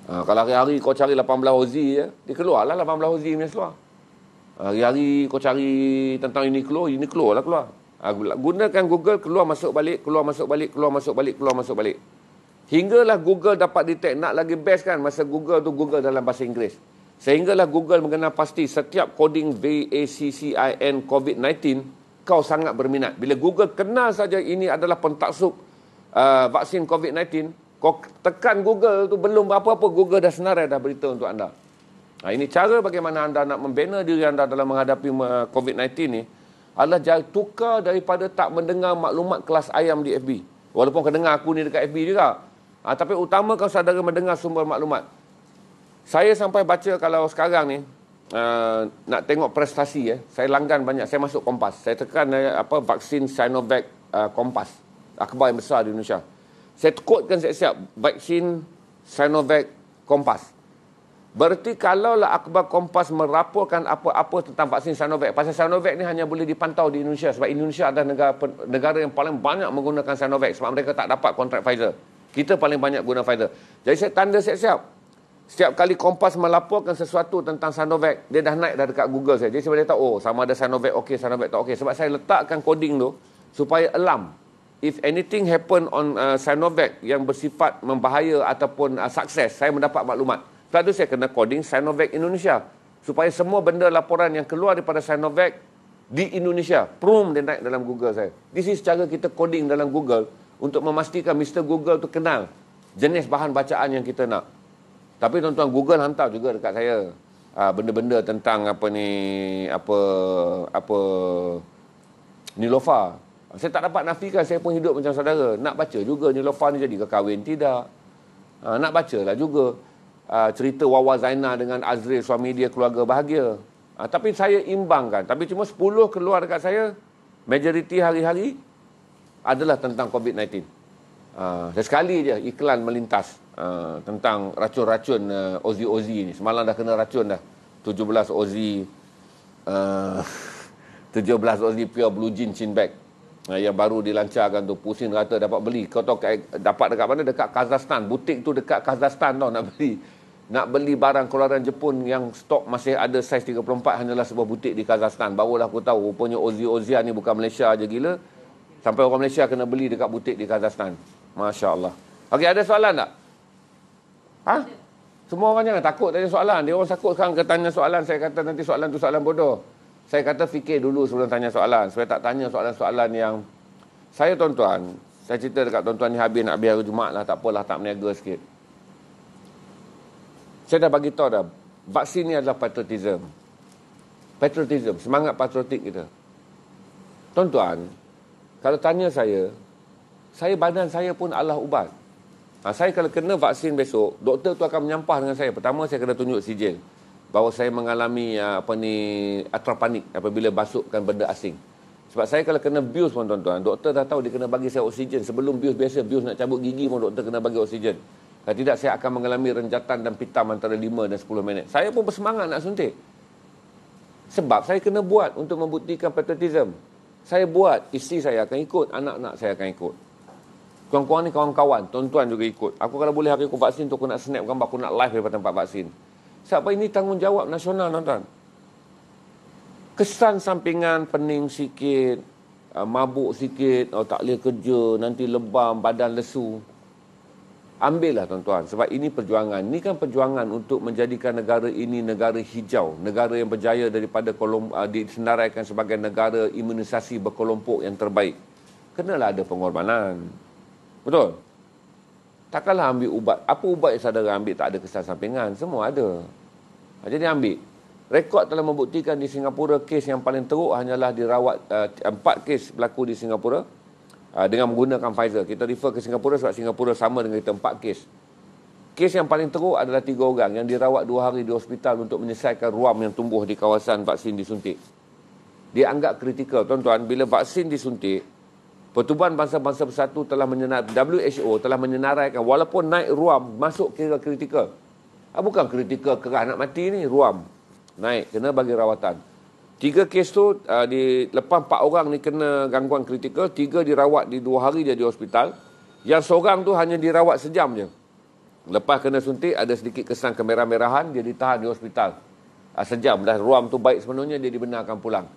Kalau hari-hari kau cari 18 Ozi je, dia keluarlah 18 Ozi punya keluar. Hari-hari kau cari tentang Uniqlo lah keluar. Gunakan Google, keluar masuk balik, keluar masuk balik, keluar masuk balik, keluar masuk balik. Hinggalah Google dapat detect. Nak lagi best kan, masa Google tu Google dalam bahasa Inggeris. Sehinggalah Google mengenal pasti setiap coding VACCIN COVID-19 kau sangat berminat. Bila Google kenal saja ini adalah pentaksub vaksin COVID-19, kau tekan Google tu, belum apa-apa Google dah senarai dah berita untuk anda. Ini cara bagaimana anda nak membina diri anda dalam menghadapi COVID-19 ni adalah tukar daripada tak mendengar maklumat kelas ayam di FB. Walaupun kau dengar aku ni dekat FB juga. Tapi utamakan saudara mendengar sumber maklumat. Saya sampai baca kalau sekarang ni nak tengok prestasi saya langgan banyak. Saya masuk Kompas. Saya tekan vaksin Sinovac Kompas. Akhbar yang besar di Indonesia. Saya quotekan siap-siap vaksin Sinovac Kompas. Berarti kalaulah akhbar Kompas meraporkan apa-apa tentang vaksin Sinovac. Pasal Sinovac ni hanya boleh dipantau di Indonesia. Sebab Indonesia adalah negara yang paling banyak menggunakan Sinovac. Sebab mereka tak dapat kontrak Pfizer. Kita paling banyak guna Pfizer. Jadi saya tanda siap-siap. Setiap kali Kompas melaporkan sesuatu tentang Sinovac, dia dah naik dah dekat Google saya. Jadi saya boleh tahu, sama ada Sinovac okey, Sinovac tak okey. Sebab saya letakkan coding tu supaya alarm. If anything happen on Sinovac yang bersifat membahaya ataupun sukses, saya mendapat maklumat. Sebab tu saya kena coding Sinovac Indonesia. Supaya semua benda laporan yang keluar daripada Sinovac di Indonesia, dia naik dalam Google saya. This is cara kita coding dalam Google untuk memastikan Mr. Google tu kenal jenis bahan bacaan yang kita nak. Tapi tuan-tuan, Google hantar juga dekat saya benda-benda tentang Nilofa. Saya tak dapat nafikan saya pun hidup macam saudara. Nak baca juga Nilofa ni jadi ke kahwin tidak. Nak bacalah juga cerita Wawa Zainal dengan Azril, suami dia, keluarga bahagia. Tapi saya imbangkan. Tapi cuma 10 keluar dekat saya, majoriti hari-hari adalah tentang COVID-19. Sekali je iklan melintas tentang racun-racun Ozi-Ozi ni. Semalam dah kena racun dah. 17 Ozi Pure Blue Jean Chin Bag. Yang baru dilancarkan tu, pusing rata dapat beli. Kau tahu dapat dekat mana? Dekat Kazakhstan. Butik tu dekat Kazakhstan tau nak beli. Nak beli barang keluaran Jepun yang stok masih ada saiz 34 hanyalah sebuah butik di Kazakhstan. Barulah aku tahu rupanya Ozi-Ozian ni bukan Malaysia aja gila. Sampai orang Malaysia kena beli dekat butik di Kazakhstan. Masya Allah. Okey, ada soalan tak? Semua orang jangan takut tanya soalan. Dia orang takut sekarang tanya soalan. Saya kata nanti soalan tu soalan bodoh. Saya kata fikir dulu sebelum tanya soalan. Supaya tak tanya soalan-soalan yang... Saya tuan-tuan, saya cerita dekat tuan-tuan ni habis hari Jumaat lah. Tak apalah, tak meniaga sikit. Saya dah bagi tahu dah. Vaksin ni adalah patriotism. Patriotism, semangat patriotik kita. Tuan-tuan, kalau tanya saya badan saya pun adalah ubat. Saya kalau kena vaksin besok, doktor tu akan menyampah dengan saya. Pertama, saya kena tunjuk sijil bahawa saya mengalami atrapanik apabila masukkan benda asing. Sebab saya kalau kena bius pun tuan-tuan, doktor dah tahu dia kena bagi saya oksigen. Sebelum bius biasa, bius nak cabut gigi pun doktor kena bagi oksigen. Kalau tidak, saya akan mengalami renjatan dan pitam antara 5 dan 10 minit. Saya pun bersemangat nak suntik. Sebab saya kena buat untuk membuktikan patriotism. Saya buat, isteri saya akan ikut, anak-anak saya akan ikut. Kawan-kawan ni kawan-kawan, tuan-tuan juga ikut. Aku kalau boleh hari aku vaksin tu, aku nak snap gambar, aku nak live daripada tempat vaksin. Sebab ini tanggungjawab nasional, tuan-tuan. Kesan sampingan, pening sikit, mabuk sikit, tak boleh kerja, nanti lebam, badan lesu. Ambillah tuan-tuan, sebab ini perjuangan. Ini kan perjuangan untuk menjadikan negara ini negara hijau, negara yang berjaya daripada disenaraikan sebagai negara imunisasi berkelompok yang terbaik. Kenalah ada pengorbanan. Betul? Takkanlah ambil ubat. Apa ubat yang saudara ambil tak ada kesan sampingan? Semua ada. Jadi ambil. Rekod telah membuktikan di Singapura, kes yang paling teruk hanyalah dirawat 4 kes berlaku di Singapura dengan menggunakan Pfizer. Kita refer ke Singapura sebab Singapura sama dengan kita 4 kes. Kes yang paling teruk adalah 3 orang yang dirawat 2 hari di hospital untuk menyelesaikan ruam yang tumbuh di kawasan vaksin disuntik. Dia anggap kritikal. Tuan-tuan, bila vaksin disuntik, Pertubuhan Bangsa-Bangsa Bersatu telah WHO telah menyenaraikan walaupun naik ruam masuk kira kritikal. Bukan kritikal kerah nak mati ni, ruam naik, kena bagi rawatan. 3 kes tu, lepas 4 orang ni kena gangguan kritikal, 3 dirawat di 2 hari dia di hospital. Yang seorang tu hanya dirawat sejam je. Lepas kena suntik, ada sedikit kesan kemerah-merahan, dia ditahan di hospital. Sejam dah ruam tu baik sepenuhnya, dia dibenarkan pulang.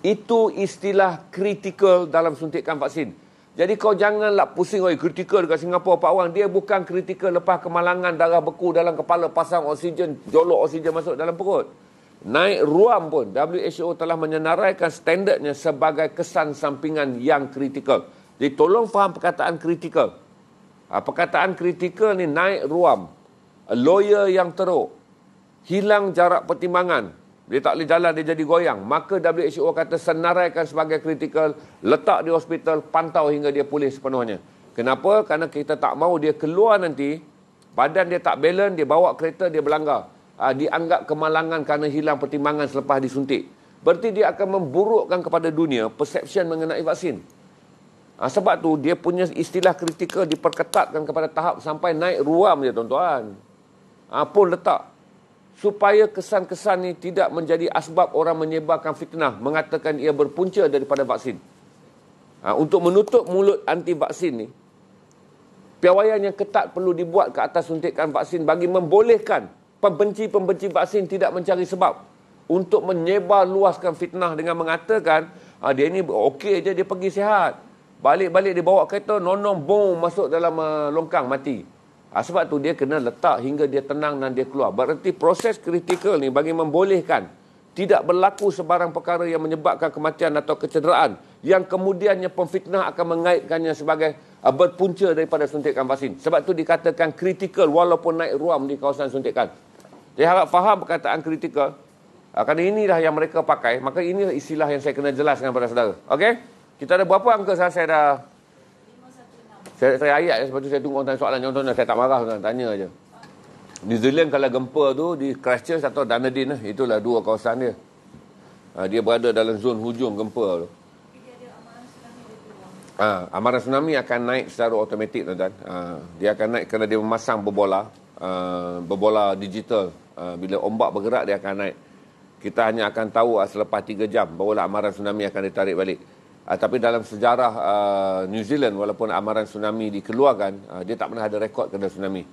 Itu istilah kritikal dalam suntikan vaksin. Jadi kau janganlah pusing, kritikal dekat Singapura 4 orang. Dia bukan kritikal lepas kemalangan, darah beku dalam kepala, pasang oksigen, jolok oksigen masuk dalam perut. Naik ruam pun, WHO telah menyenaraikan standardnya sebagai kesan sampingan yang kritikal. Jadi tolong faham perkataan kritikal. Perkataan kritikal ni naik ruam, lawyer yang teruk, hilang jarak pertimbangan, dia tak boleh jalan, dia jadi goyang. Maka WHO kata senaraikan sebagai kritikal, letak di hospital, pantau hingga dia pulih sepenuhnya. Kenapa? Kerana kita tak mahu dia keluar nanti, badan dia tak balance, dia bawa kereta, dia berlanggar. Dianggap kemalangan kerana hilang pertimbangan selepas disuntik. Berarti dia akan memburukkan kepada dunia perception mengenai vaksin. Sebab tu dia punya istilah kritikal diperketatkan kepada tahap sampai naik ruam dia tuan-tuan. Pun letak. Supaya kesan-kesan ni tidak menjadi asbab orang menyebarkan fitnah, mengatakan ia berpunca daripada vaksin. Untuk menutup mulut anti vaksin ni, piawaian yang ketat perlu dibuat ke atas suntikan vaksin bagi membolehkan pembenci-pembenci vaksin tidak mencari sebab untuk menyebar luaskan fitnah dengan mengatakan dia ni okey je, dia pergi sihat. Balik-balik dia bawa kereta, nonong, bom, masuk dalam longkang, mati. Sebab tu dia kena letak hingga dia tenang dan dia keluar. Berarti proses kritikal ni bagi membolehkan tidak berlaku sebarang perkara yang menyebabkan kematian atau kecederaan yang kemudiannya pemfitnah akan mengaitkannya sebagai berpunca daripada suntikan vaksin. Sebab tu dikatakan kritikal walaupun naik ruam di kawasan suntikan. Jadi harap faham perkataan kritikal. Kerana inilah yang mereka pakai. Maka inilah istilah yang saya kena jelaskan kepada saudara. Okey? Kita ada berapa angka saya dah... Saya ayat je, sebab tu saya tunggu orang tanya soalan. Contohnya saya tak marah, tanya je. New Zealand kalau gempa tu di Christchurch atau Dunedin, itulah 2 kawasan dia. Dia berada dalam zon hujung gempa tu. Amaran tsunami akan naik secara automatik tuan-tuan. Dia akan naik kerana dia memasang berbola digital. Bila ombak bergerak dia akan naik. Kita hanya akan tahu selepas 3 jam barulah amaran tsunami akan ditarik balik. Tapi dalam sejarah New Zealand, walaupun amaran tsunami dikeluarkan, dia tak pernah ada rekod kena tsunami.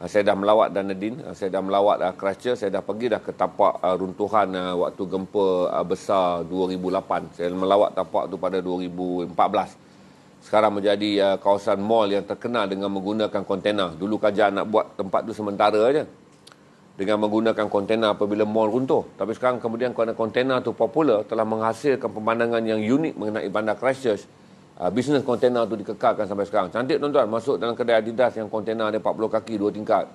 Saya dah melawat Dunedin, saya dah melawat Christchurch, saya dah pergi dah ke tapak runtuhan waktu gempa besar 2008. Saya melawat tapak tu pada 2014. Sekarang menjadi kawasan mall yang terkenal dengan menggunakan kontena. Dulu kerajaan nak buat tempat tu sementara aja dengan menggunakan kontena apabila mall runtuh. Tapi sekarang kemudian kerana kontena tu popular, telah menghasilkan pemandangan yang unik mengenai bandar Christchurch. Bisnes kontena tu dikekalkan sampai sekarang. Cantik tuan-tuan, masuk dalam kedai Adidas yang kontena ada 40 kaki 2 tingkat.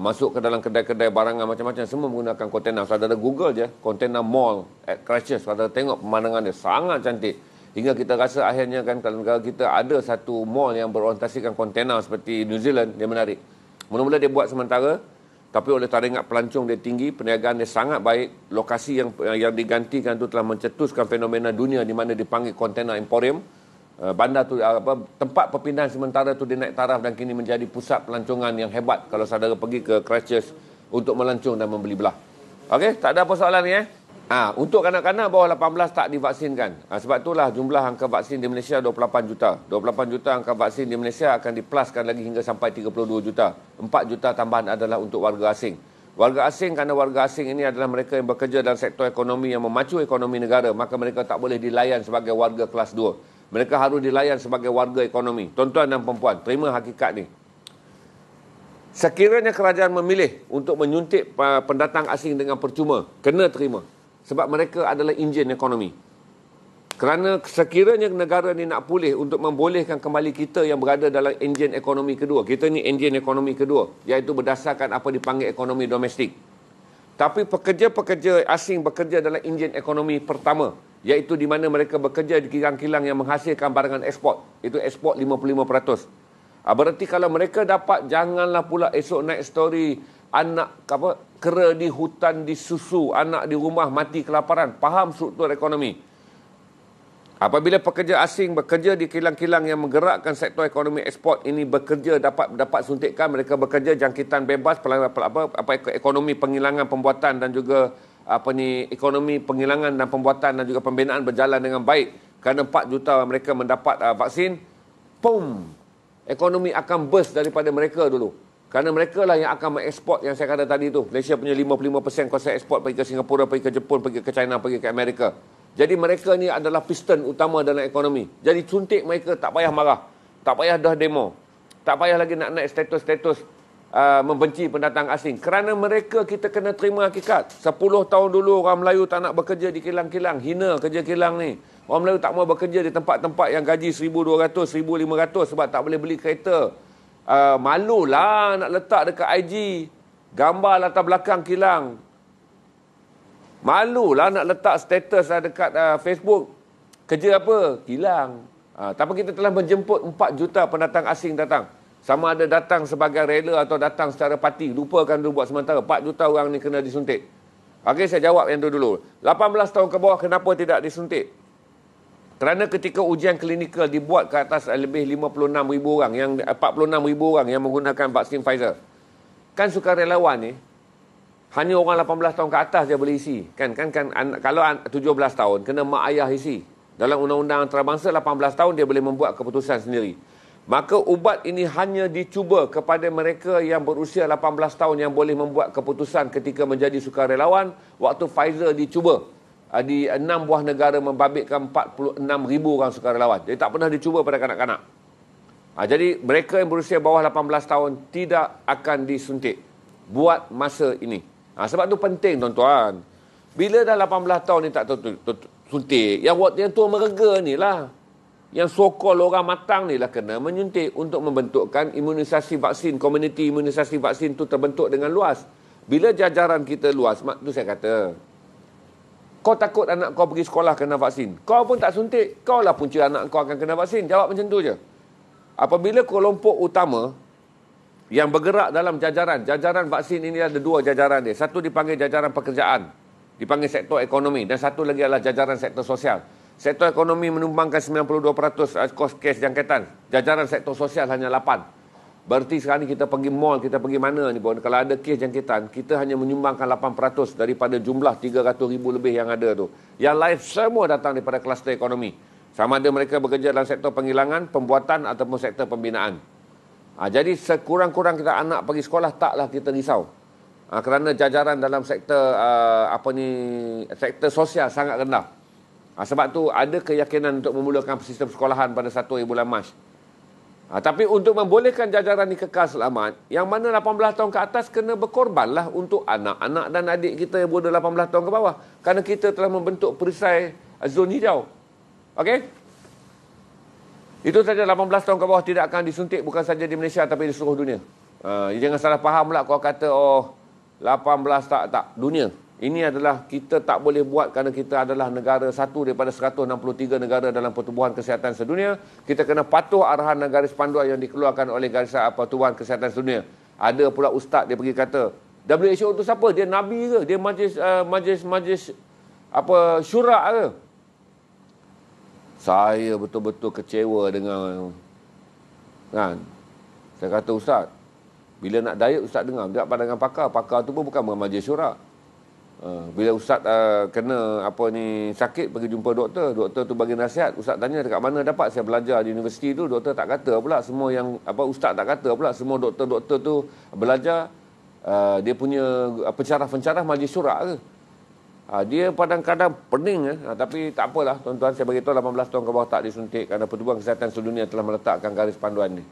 Masuk ke dalam kedai-kedai barangan macam-macam, semua menggunakan kontena. Saudara Google je, kontena mall at Christchurch, saudara tengok pemandangan dia sangat cantik. Hingga kita rasa akhirnya kan kalau negara kita ada satu mall yang berorientasikan kontena seperti New Zealand, dia menarik. Mula-mula dia buat sementara, tapi oleh taringat pelancong dia tinggi, perniagaan dia sangat baik. Lokasi yang digantikan tu telah mencetuskan fenomena dunia di mana dipanggil kontena emporium. Bandar tu tempat perpindahan sementara tu dia naik taraf dan kini menjadi pusat pelancongan yang hebat kalau saudara pergi ke Christchurch untuk melancong dan membeli belah. Okey, tak ada apa soalan ni untuk kanak-kanak bawah 18 tak divaksinkan. Sebab itulah jumlah angka vaksin di Malaysia 28 juta. 28 juta angka vaksin di Malaysia akan dipluskan lagi hingga sampai 32 juta. 4 juta tambahan adalah untuk warga asing. Warga asing, kerana warga asing ini adalah mereka yang bekerja dalam sektor ekonomi yang memacu ekonomi negara, maka mereka tak boleh dilayan sebagai warga kelas 2. Mereka harus dilayan sebagai warga ekonomi. Tuan-tuan dan perempuan, terima hakikat ni. Sekiranya kerajaan memilih untuk menyuntik pendatang asing dengan percuma, kena terima. Sebab mereka adalah enjin ekonomi. Kerana sekiranya negara ni nak pulih untuk membolehkan kembali kita yang berada dalam enjin ekonomi kedua. Kita ni enjin ekonomi kedua, iaitu berdasarkan apa dipanggil ekonomi domestik. Tapi pekerja-pekerja asing bekerja dalam enjin ekonomi pertama, iaitu di mana mereka bekerja di kilang-kilang yang menghasilkan barangan ekspor. Itu ekspor 55%. Berarti kalau mereka dapat, janganlah pula esok naik story anak kera di hutan disusu, anak di rumah mati kelaparan. Faham struktur ekonomi. Apabila pekerja asing bekerja di kilang-kilang yang menggerakkan sektor ekonomi ekspor ini bekerja dapat suntikan, mereka bekerja jangkitan bebas, ekonomi penghilangan pembuatan dan juga ekonomi penghilangan dan pembuatan dan juga pembinaan berjalan dengan baik. Kerana 4 juta mereka mendapat vaksin, ekonomi akan burst daripada mereka dulu. Kerana mereka lah yang akan mengeksport yang saya kata tadi tu. Malaysia punya 55% kuasa ekspor pergi ke Singapura, pergi ke Jepun, pergi ke China, pergi ke Amerika. Jadi mereka ni adalah piston utama dalam ekonomi. Jadi suntik mereka tak payah marah. Tak payah dah demo. Tak payah lagi nak naik status-status membenci pendatang asing. Kerana mereka kita kena terima hakikat. 10 tahun dulu orang Melayu tak nak bekerja di kilang-kilang. Hina kerja kilang ni. Orang Melayu tak mau bekerja di tempat-tempat yang gaji 1,200, 1,500 sebab tak boleh beli kereta. Malulah nak letak dekat IG gambar latar belakang kilang. Malulah nak letak status dekat Facebook. Kerja apa? Kilang. Tapi kita telah menjemput 4 juta pendatang asing datang. Sama ada datang sebagai rela atau datang secara parti. Lupakan dulu buat sementara. 4 juta orang ni kena disuntik. Okey, saya jawab yang tu dulu. 18 tahun ke bawah kenapa tidak disuntik? Kerana ketika ujian klinikal dibuat ke atas lebih 56,000 orang, yang 46,000 orang yang menggunakan vaksin Pfizer. Kan sukarelawan ni hanya orang 18 tahun ke atas dia boleh isi. Kalau 17 tahun kena mak ayah isi. Dalam undang-undang antarabangsa 18 tahun dia boleh membuat keputusan sendiri. Maka ubat ini hanya dicuba kepada mereka yang berusia 18 tahun yang boleh membuat keputusan ketika menjadi sukarelawan. Waktu Pfizer dicuba di 6 buah negara membabitkan 46,000 orang sukarelawan. Jadi tak pernah dicuba pada kanak-kanak. Jadi mereka yang berusia bawah 18 tahun tidak akan disuntik buat masa ini. Sebab tu penting tuan-tuan. Bila dah 18 tahun ni tak suntik, yang tua merega ni lah, yang sokol orang matang ni lah kena menyuntik untuk membentukkan imunisasi vaksin, komuniti imunisasi vaksin tu terbentuk dengan luas. Bila jajaran kita luas, tu saya kata, kau takut anak kau pergi sekolah kena vaksin, kau pun tak suntik, kau lah punca anak kau akan kena vaksin. Jawab macam tu je. Apabila kelompok utama yang bergerak dalam jajaran vaksin ini ada 2 jajaran dia. Satu dipanggil jajaran pekerjaan, dipanggil sektor ekonomi, dan satu lagi adalah jajaran sektor sosial. Sektor ekonomi menyumbangkan 92% kes jangkitan. Jajaran sektor sosial hanya 8. Berarti sekarang ni kita pergi mall, kita pergi mana ni pun, kalau ada kes jangkitan, kita hanya menyumbangkan 8% daripada jumlah 300,000 lebih yang ada tu. Yang lain semua datang daripada kluster ekonomi. Sama ada mereka bekerja dalam sektor penghilangan, pembuatan ataupun sektor pembinaan. Jadi sekurang-kurang kita anak pergi sekolah, taklah kita risau. Kerana jajaran dalam sektor sektor sosial sangat rendah. Sebab tu ada keyakinan untuk memulakan sistem sekolahan pada 1 bulan Mac. Tapi untuk membolehkan jajaran ini kekal selamat, yang mana 18 tahun ke atas kena berkorbanlah untuk anak-anak dan adik kita yang berada 18 tahun ke bawah. Kerana kita telah membentuk perisai zon hijau. Okey? Itu saja, 18 tahun ke bawah tidak akan disuntik, bukan saja di Malaysia tapi di seluruh dunia. Jangan salah faham pula kau kata 18 tak dunia. Ini adalah kita tak boleh buat kerana kita adalah negara satu daripada 163 negara dalam Pertubuhan Kesihatan Sedunia. Kita kena patuh arahan dan garis panduan yang dikeluarkan oleh Garisan Pertubuhan Kesihatan Sedunia. Ada pula ustaz dia pergi kata, WHO tu siapa? Dia nabi ke? Dia majlis syura ke? Saya betul-betul kecewa dengan saya kata, ustaz, bila nak diet ustaz dengar dekat pandangan pakar tu pun bukan majlis syura. Bila ustaz kena sakit pergi jumpa doktor tu bagi nasihat, ustaz tanya dekat mana dapat. Saya belajar di universiti tu, doktor tak kata pula semua yang ustaz tak kata pula semua doktor tu belajar dia punya pencarah-pencarah majlis syura ke. Dia kadang-kadang pening tapi tak apalah tuan-tuan, saya beritahu 18 tahun ke bawah tak disuntik kerana Pertubuhan Kesihatan Sedunia telah meletakkan garis panduan ni.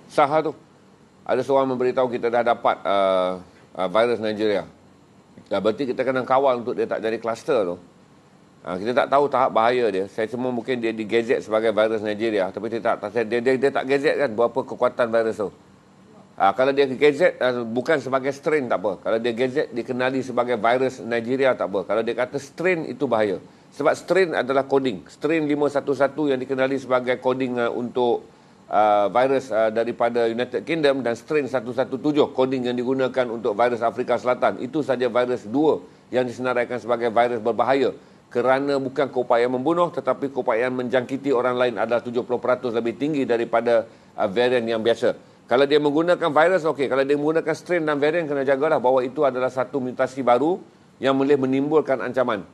Sah tu. ada seorang memberitahu kita dah dapat virus Nigeria. Berarti kita kena kawal untuk dia tak jadi kluster tu. Kita tak tahu tahap bahaya dia. Saya cuma mungkin dia digazet sebagai virus Nigeria, tapi dia tak gazet kan berapa kekuatan virus tu. Kalau dia gazet bukan sebagai strain tak apa. Kalau dia gazet dikenali sebagai virus Nigeria tak apa. Kalau dia kata strain itu bahaya. Sebab strain adalah coding. Strain 511 yang dikenali sebagai coding untuk virus daripada United Kingdom, dan strain 117 coding yang digunakan untuk virus Afrika Selatan. Itu saja virus 2 yang disenaraikan sebagai virus berbahaya. Kerana bukan keupayaan membunuh, tetapi keupayaan menjangkiti orang lain adalah 70% lebih tinggi daripada varian yang biasa. Kalau dia menggunakan virus, okey. Kalau dia menggunakan strain dan varian, kena jagalah bahawa itu adalah satu mutasi baru yang boleh menimbulkan ancaman.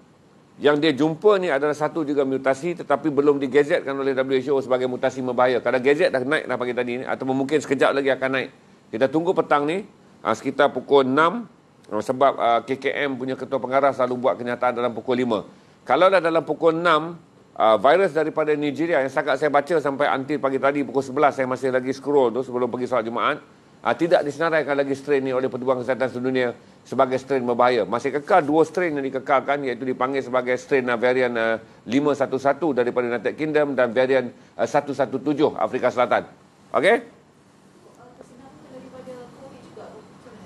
Yang dia jumpa ni adalah satu juga mutasi, tetapi belum digazetkan oleh WHO sebagai mutasi berbahaya. Kalau gazet dah naik dah pagi tadi ni, atau mungkin sekejap lagi akan naik. Kita tunggu petang ni, sekitar pukul 6, sebab KKM punya ketua pengarah selalu buat kenyataan dalam pukul 5. Kalau dah dalam pukul 6, virus daripada Nigeria yang sangat saya baca sampai until pagi tadi pukul 11, saya masih lagi scroll tu sebelum pergi solat Jumaat, tidak disenaraikan lagi strain ni oleh Petubuhan Kesihatan Sedunia sebagai strain berbahaya. Masih kekal dua strain yang dikekalkan, iaitu dipanggil sebagai strain varian 511 daripada United Kingdom dan varian 117 Afrika Selatan. Okey?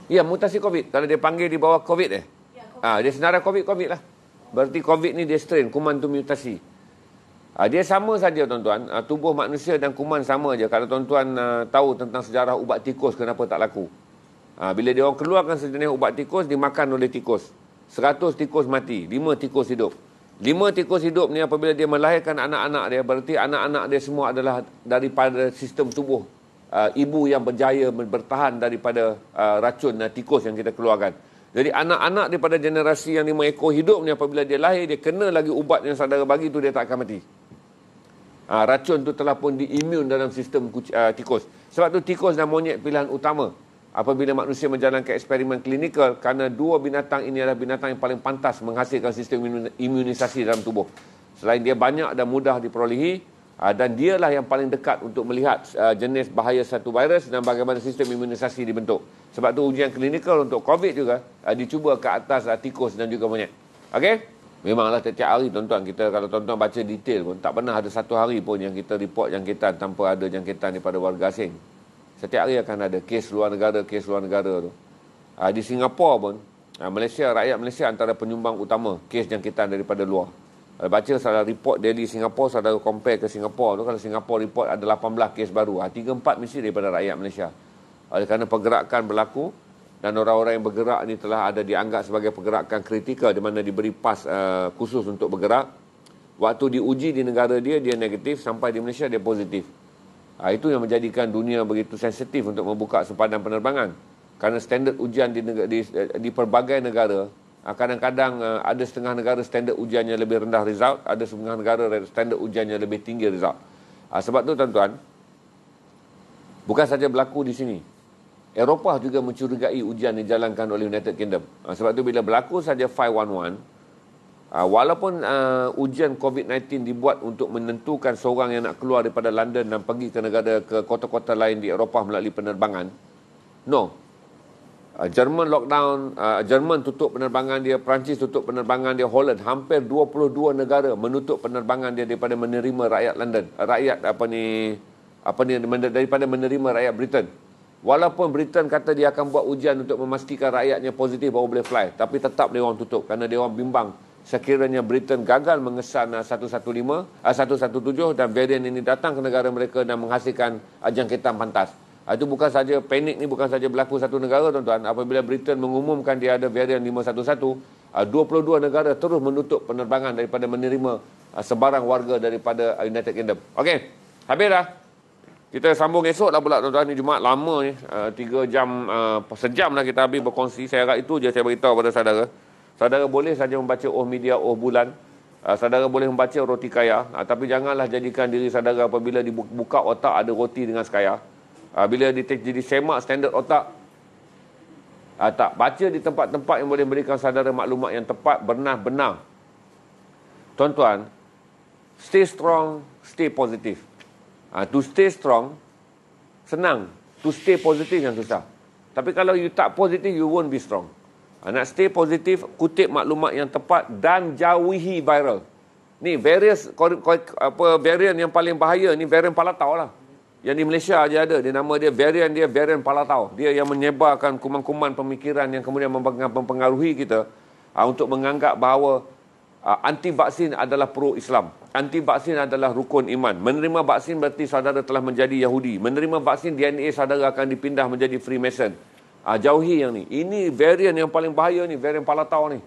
Ya, mutasi COVID. Kalau dia panggil di bawah COVID dia senarai COVID lah. Berarti COVID ni dia strain, kuman tu mutasi. Dia sama saja tuan-tuan. Tubuh manusia dan kuman sama je. Kalau tuan-tuan tahu tentang sejarah ubat tikus, kenapa tak laku? Bila dia orang keluarkan sejenis ubat tikus, dimakan oleh tikus. 100 tikus mati, 5 tikus hidup. 5 tikus hidup ni apabila dia melahirkan anak-anak dia, berarti anak-anak dia semua adalah daripada sistem tubuh ibu yang berjaya bertahan daripada racun tikus yang kita keluarkan. Jadi anak-anak daripada generasi yang 5 ekor hidup ni, apabila dia lahir, dia kena lagi ubat yang saudara bagi tu, dia tak akan mati. Racun tu telah pun diimun dalam sistem tikus. Sebab tu tikus dan monyet pilihan utama apabila manusia menjalankan eksperimen klinikal, kerana dua binatang ini adalah binatang yang paling pantas menghasilkan sistem imunisasi dalam tubuh. Selain dia banyak dan mudah diperolehi, dan dialah yang paling dekat untuk melihat jenis bahaya satu virus dan bagaimana sistem imunisasi dibentuk. Sebab tu ujian klinikal untuk COVID juga dicuba ke atas tikus dan juga monyet. Okey? Memanglah setiap hari tuan-tuan, kita kalau tuan-tuan baca detail pun, tak pernah ada satu hari pun yang kita report jangkitan tanpa ada jangkitan daripada warga asing. Setiap hari akan ada kes luar negara tu. Di Singapura pun, rakyat Malaysia antara penyumbang utama kes jangkitan daripada luar. Baca salah report Daily Singapore, saudara compare ke Singapura tu, kalau Singapura report ada 18 kes baru, 3-4 mesti daripada rakyat Malaysia. Oleh kerana pergerakan berlaku, dan orang-orang yang bergerak ni telah ada dianggap sebagai pergerakan kritikal, di mana diberi pas khusus untuk bergerak. Waktu diuji di negara dia negatif, sampai di Malaysia dia positif. Itu yang menjadikan dunia begitu sensitif untuk membuka sempadan penerbangan. Kerana standard ujian di pelbagai negara, kadang-kadang ada setengah negara standard ujiannya lebih rendah result, ada setengah negara standard ujiannya lebih tinggi result. Sebab tu tuan-tuan, bukan saja berlaku di sini, Eropah juga mencurigai ujian dijalankan oleh United Kingdom. Sebab tu bila berlaku saja 511, walaupun ujian COVID-19 dibuat untuk menentukan seorang yang nak keluar daripada London dan pergi ke kota-kota lain di Eropah melalui penerbangan, no. Jerman lockdown, Jerman tutup penerbangan dia, Perancis tutup penerbangan dia, Holland, hampir 22 negara menutup penerbangan dia daripada menerima rakyat London, daripada menerima rakyat Britain. Walaupun Britain kata dia akan buat ujian untuk memastikan rakyatnya positif baru boleh fly, tapi tetap dia orang tutup kerana dia orang bimbang sekiranya Britain gagal mengesan 117 dan varian ini datang ke negara mereka dan menghasilkan jangkitan pantas. Itu bukan saja panik ni, bukan saja berlaku satu negara tuan-tuan. Apabila Britain mengumumkan dia ada varian 511, 22 negara terus menutup penerbangan daripada menerima sebarang warga daripada United Kingdom. Okey, habis dah. Kita sambung esok lah pula tuan-tuan. Ni Jumaat lama ni, 3 jam, sejam lah kita habis berkongsi. Saya harap itu je saya beritahu pada saudara. Saudara boleh saja membaca Oh Media, Oh Bulan. Saudara boleh membaca Roti Kaya. Tapi janganlah jadikan diri saudara apabila dibuka otak ada roti dengan sekaya. Bila jadi semak standard otak, tak baca di tempat-tempat yang boleh memberikan saudara maklumat yang tepat, benar-benar. Tuan-tuan, stay strong, stay positive. To stay strong, senang. To stay positif yang susah. Tapi kalau you tak positif, you won't be strong. Nak stay positif, kutip maklumat yang tepat dan jauhi viral. Ni varian yang paling bahaya ni varian Palatau lah. Yang di Malaysia aja ada. Dia nama dia varian Palatau. Dia yang menyebarkan kuman-kuman pemikiran yang kemudian mempengaruhi kita untuk menganggap bahawa anti vaksin adalah pro Islam. Anti vaksin adalah rukun iman. Menerima vaksin berarti saudara telah menjadi Yahudi. Menerima vaksin DNA saudara akan dipindah menjadi Freemason. Jauhi yang ni. Ini varian yang paling bahaya ni, varian Palatau ni.